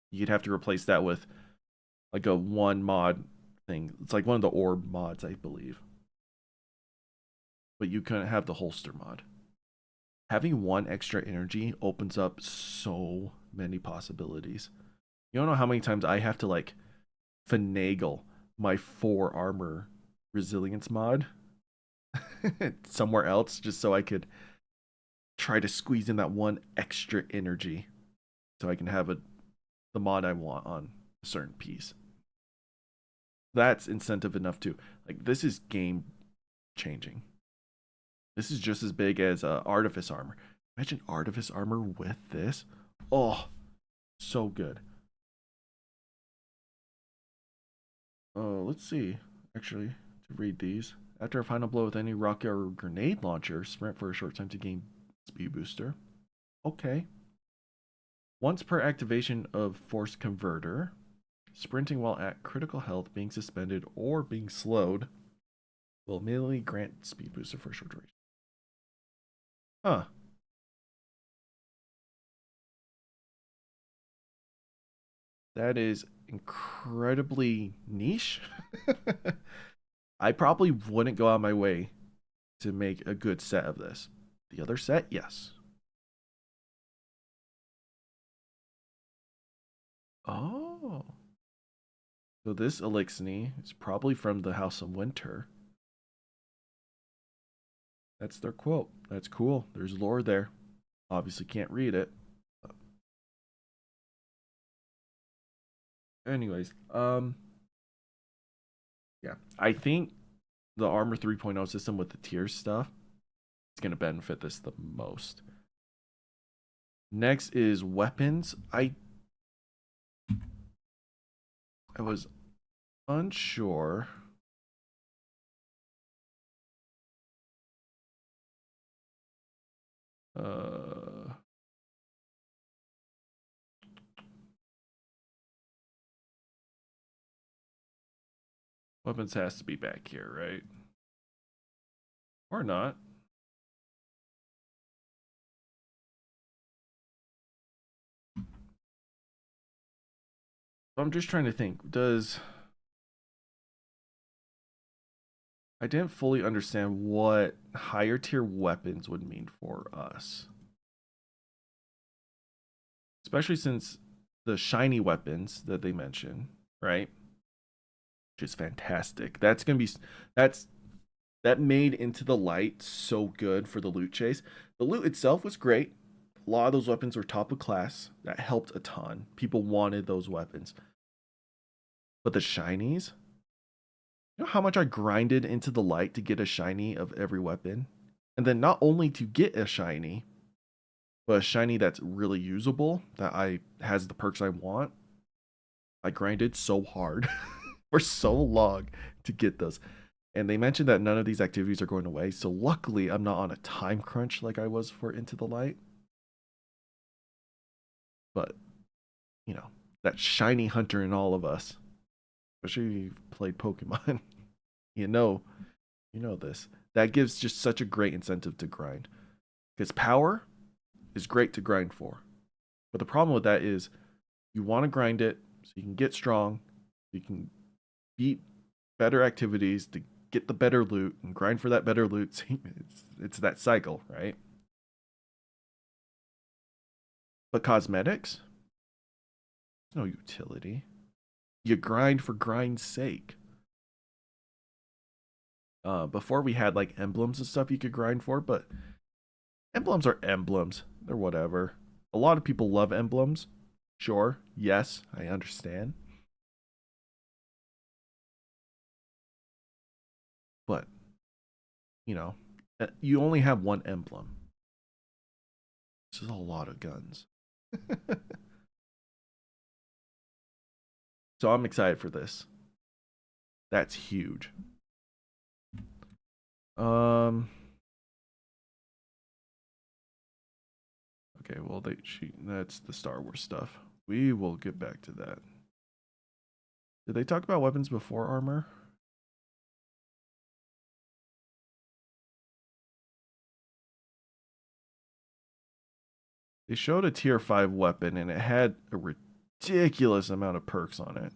You'd have to replace that with like a 1 mod thing. It's like one of the orb mods, I believe. But you couldn't have the holster mod. Having 1 extra energy opens up so many possibilities. You don't know how many times I have to like finagle my 4 armor resilience mod somewhere else just so I could try to squeeze in that 1 extra energy so I can have the mod I want on a certain piece. That's incentive enough too. Like, this is game changing. This is just as big as Artifice armor. Imagine Artifice armor with this. Oh, so good. Let's see. Actually, to read these. After a final blow with any rocket or grenade launcher, sprint for a short time to gain speed booster. Okay. Once per activation of Force Converter, sprinting while at critical health, being suspended, or being slowed will immediately grant speed booster for a short duration. Huh. That is incredibly niche. I probably wouldn't go out of my way to make a good set of this. The other set, yes. Oh. So this Elixir is probably from the House of Winter. That's their quote. That's cool. There's lore there. Obviously can't read it. Anyways, yeah, I think the Armor 3.0 system with the tier stuff is going to benefit this the most. Next is weapons. I was unsure. Weapons has to be back here, right? Or not. I'm just trying to think. I didn't fully understand what higher tier weapons would mean for us. Especially since the shiny weapons that they mention, right? Which is fantastic. That's going to be, that made Into the Light so good for the loot chase. The loot itself was great. A lot of those weapons were top of class. That helped a ton. People wanted those weapons. But the shinies, you know how much I grinded Into the Light to get a shiny of every weapon? And then not only to get a shiny, but a shiny that's really usable, that has the perks I want. I grinded so hard for so long to get those. And they mentioned that none of these activities are going away. So luckily, I'm not on a time crunch like I was for Into the Light. But, you know, that shiny hunter in all of us, especially if you've played Pokemon, you know this. That gives just such a great incentive to grind. Because power is great to grind for. But the problem with that is you want to grind it So you can get strong, you can beat better activities to get the better loot and grind for that better loot. It's that cycle, right? But cosmetics, no utility. You grind for grind's sake. Before we had like emblems and stuff you could grind for, but emblems are emblems. They're whatever. A lot of people love emblems. Sure, yes, I understand. But, you know, you only have one emblem. This is a lot of guns. So I'm excited for this. That's huge. Okay, well that's the Star Wars stuff. We will get back to that. Did they talk about weapons before armor? They showed a tier 5 weapon and it had a ridiculous amount of perks on it.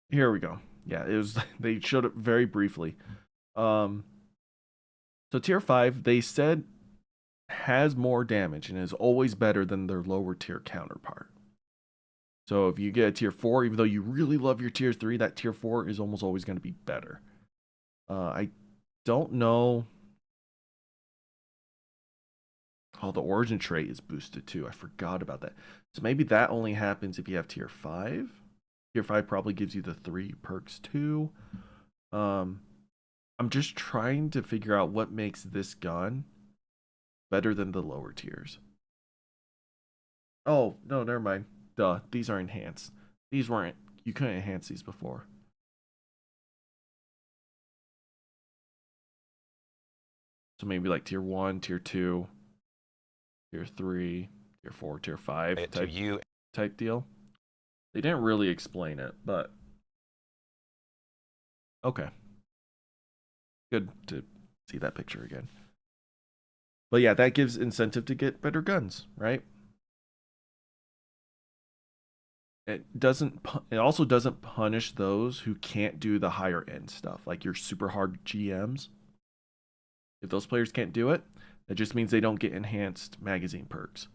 Here we go. Yeah, it was they showed it very briefly. So tier 5, they said has more damage and is always better than their lower tier counterpart. So if you get a tier 4, even though you really love your tier 3, that tier 4 is almost always going to be better. I don't know. Oh, the origin trait is boosted too. I forgot about that. So maybe that only happens if you have tier 5. Tier 5 probably gives you the 3 perks too. I'm just trying to figure out what makes this gun better than the lower tiers. Oh, no, never mind. Duh, these are enhanced. These weren't, you couldn't enhance these before. So maybe like tier 1, tier 2, tier 3, tier 4, tier 5 type deal. They didn't really explain it, but okay. Good to see that picture again. But yeah, that gives incentive to get better guns, right? It also doesn't punish those who can't do the higher end stuff, like your super hard GMs. If those players can't do it, that just means they don't get enhanced magazine perks.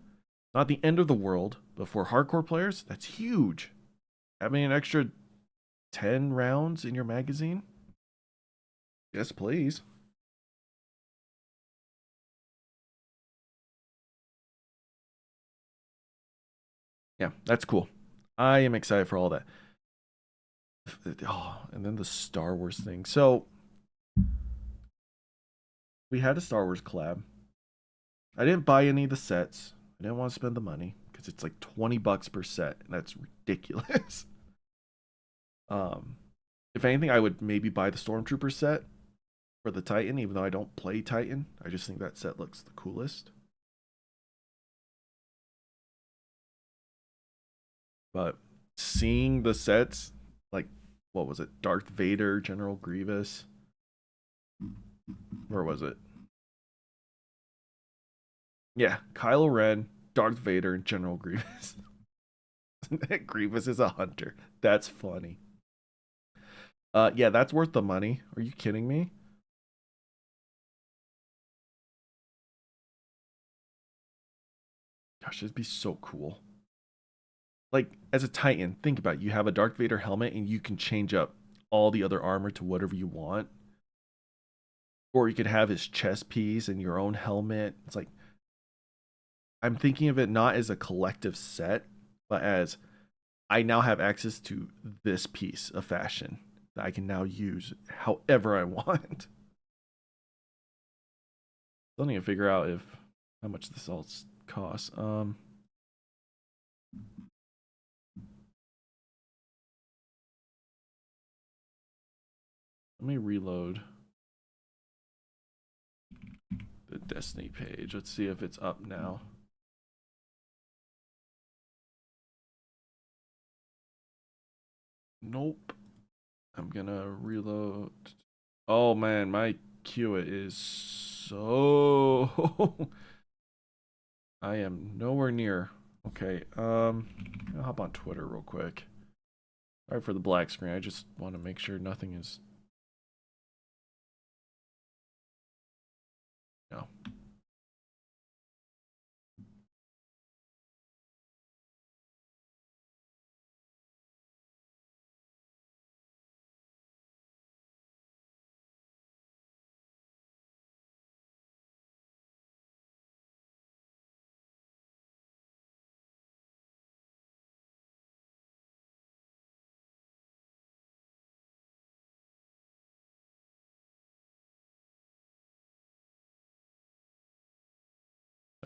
Not the end of the world, but for hardcore players, that's huge. Having an extra 10 rounds in your magazine? Yes, please. Yeah, that's cool. I am excited for all that. Oh, and then the Star Wars thing. So we had a Star Wars collab. I didn't buy any of the sets. I didn't want to spend the money because it's like $20 per set, and that's ridiculous. If anything, I would maybe buy the Stormtrooper set for the Titan, even though I don't play Titan. I just think that set looks the coolest. But seeing the sets, like, what was it? Darth Vader, General Grievous. Where was it? Yeah, Kylo Ren, Darth Vader, and General Grievous. Grievous is a hunter. That's funny. Yeah, that's worth the money. Are you kidding me? Gosh, it'd be so cool. Like, as a Titan, think about it. You have a Darth Vader helmet and you can change up all the other armor to whatever you want. Or you could have his chest piece and your own helmet. It's like, I'm thinking of it not as a collective set, but as I now have access to this piece of fashion that I can now use however I want. Still need to figure out how much this all costs. Let me reload the Destiny page. Let's see if it's up now. Nope. I'm gonna reload. Oh man, my queue is so I am nowhere near. Okay, I'll hop on Twitter real quick. Sorry for the black screen. I just want to make sure nothing is. No.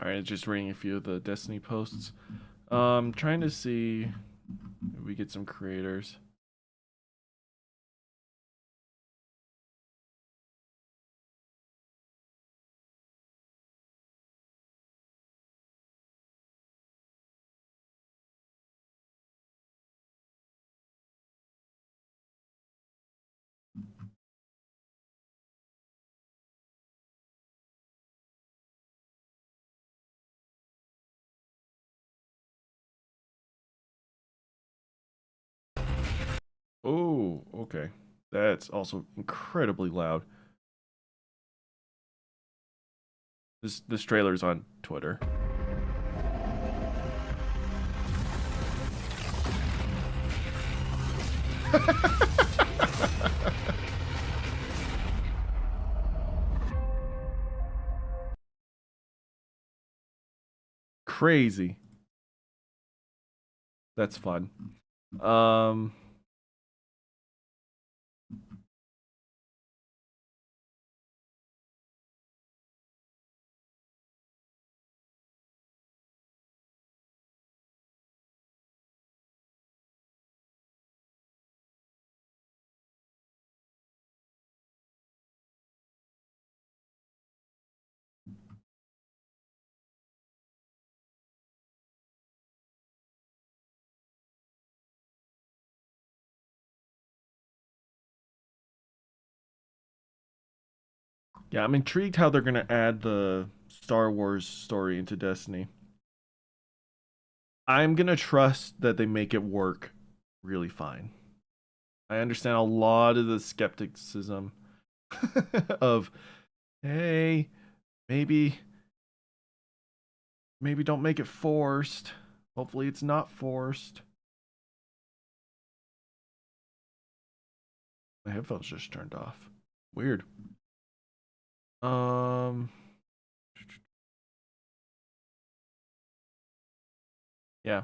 All right, just reading a few of the Destiny posts. Trying to see if we get some creators. Oh, okay. That's also incredibly loud. This trailer's on Twitter. Crazy. That's fun. Yeah, I'm intrigued how they're going to add the Star Wars story into Destiny. I'm going to trust that they make it work really fine. I understand a lot of the skepticism of, hey, maybe don't make it forced. Hopefully it's not forced. My headphones just turned off. Weird. Yeah.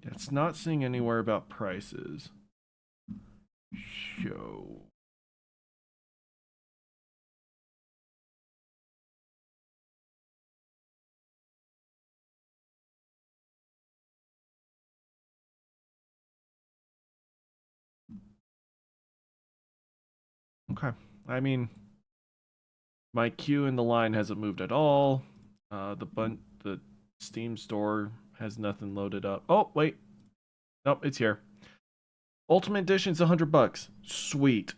It's not seeing anywhere about prices. Show. Okay. I mean, my queue in the line hasn't moved at all. The Steam store has nothing loaded up. Oh, wait. Nope, it's here. Ultimate Edition's $100. Sweet.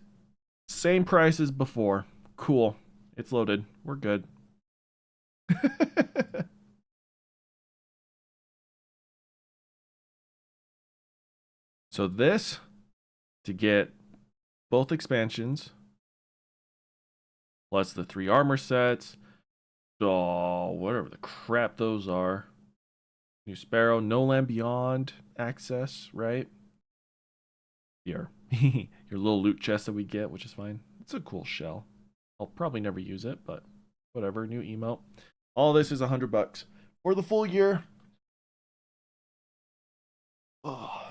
Same price as before. Cool. It's loaded. We're good. So this, to get both expansions, plus the 3 armor sets, whatever the crap those are. New Sparrow, No Land Beyond access, right? Your little loot chest that we get, which is fine. It's a cool shell. I'll probably never use it, but whatever, new emote. All this is $100 for the full year. Oh.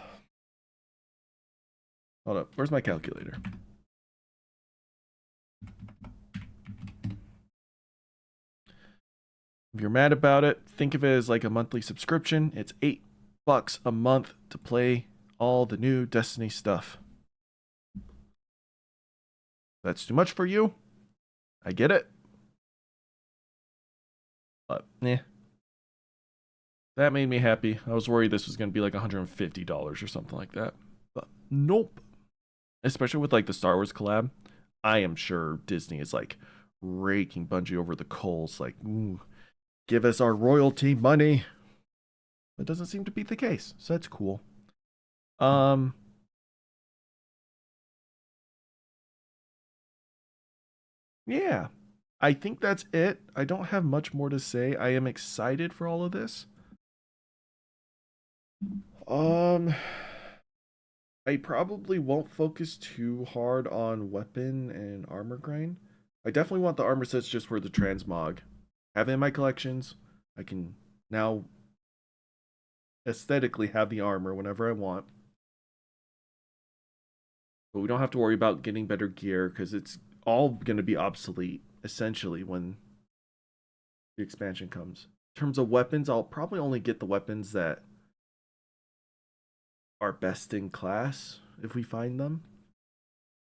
Hold up, where's my calculator? If you're mad about it, think of it as like a monthly subscription. It's $8 a month to play all the new Destiny stuff. That's too much for you. I get it. But, that made me happy. I was worried this was going to be like $150 or something like that. But nope. Especially with like the Star Wars collab. I am sure Disney is like raking Bungie over the coals. Like, ooh, give us our royalty money. That doesn't seem to be the case. So that's cool. Yeah. I think that's it. I don't have much more to say. I am excited for all of this. I probably won't focus too hard on weapon and armor grind. I definitely want the armor sets just for the transmog. Have it in my collections. I can now aesthetically have the armor whenever I want. But we don't have to worry about getting better gear because it's all going to be obsolete essentially when the expansion comes. In terms of weapons, I'll probably only get the weapons that are best in class if we find them.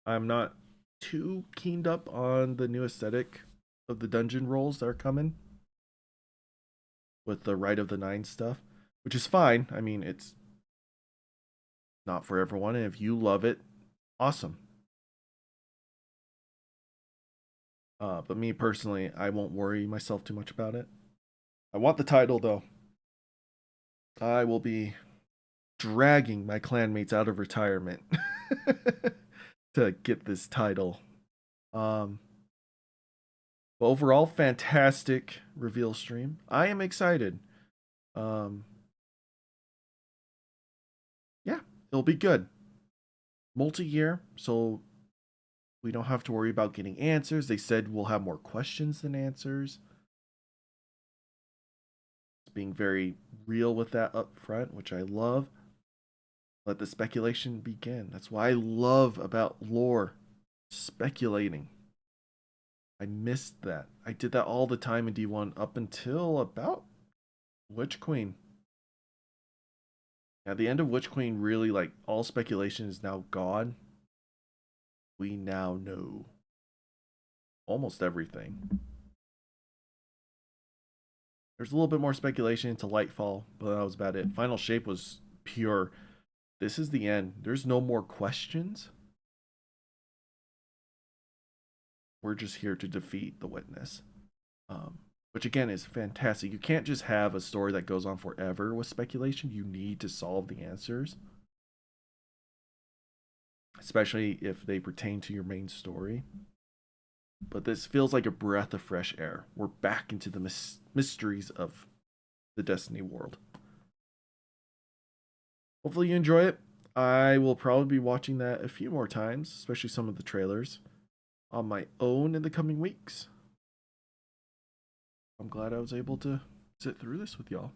I'm not too keened up on the new aesthetic of the dungeon rolls that are coming with the Rite of the Nine stuff, which is fine. I mean, it's not for everyone, and if you love it, awesome. But me personally, I won't worry myself too much about it. I want the title though. I will be dragging my clanmates out of retirement to get this title. But overall, fantastic reveal stream. I am excited. Yeah, it'll be good. Multi-year, so we don't have to worry about getting answers. They said we'll have more questions than answers. It's being very real with that up front, which I love. Let the speculation begin. That's what I love about lore. Speculating. I missed that. I did that all the time in D1 up until about Witch Queen. At the end of Witch Queen, really, like, all speculation is now gone. We now know almost everything. There's a little bit more speculation into Lightfall, but that was about it. Final Shape was pure. This is the end. There's no more questions. We're just here to defeat the Witness. Which again is fantastic. You can't just have a story that goes on forever with speculation. You need to solve the answers. Especially if they pertain to your main story. But this feels like a breath of fresh air. We're back into the mysteries of the Destiny world. Hopefully you enjoy it. I will probably be watching that a few more times, especially some of the trailers, on my own in the coming weeks. I'm glad I was able to sit through this with y'all.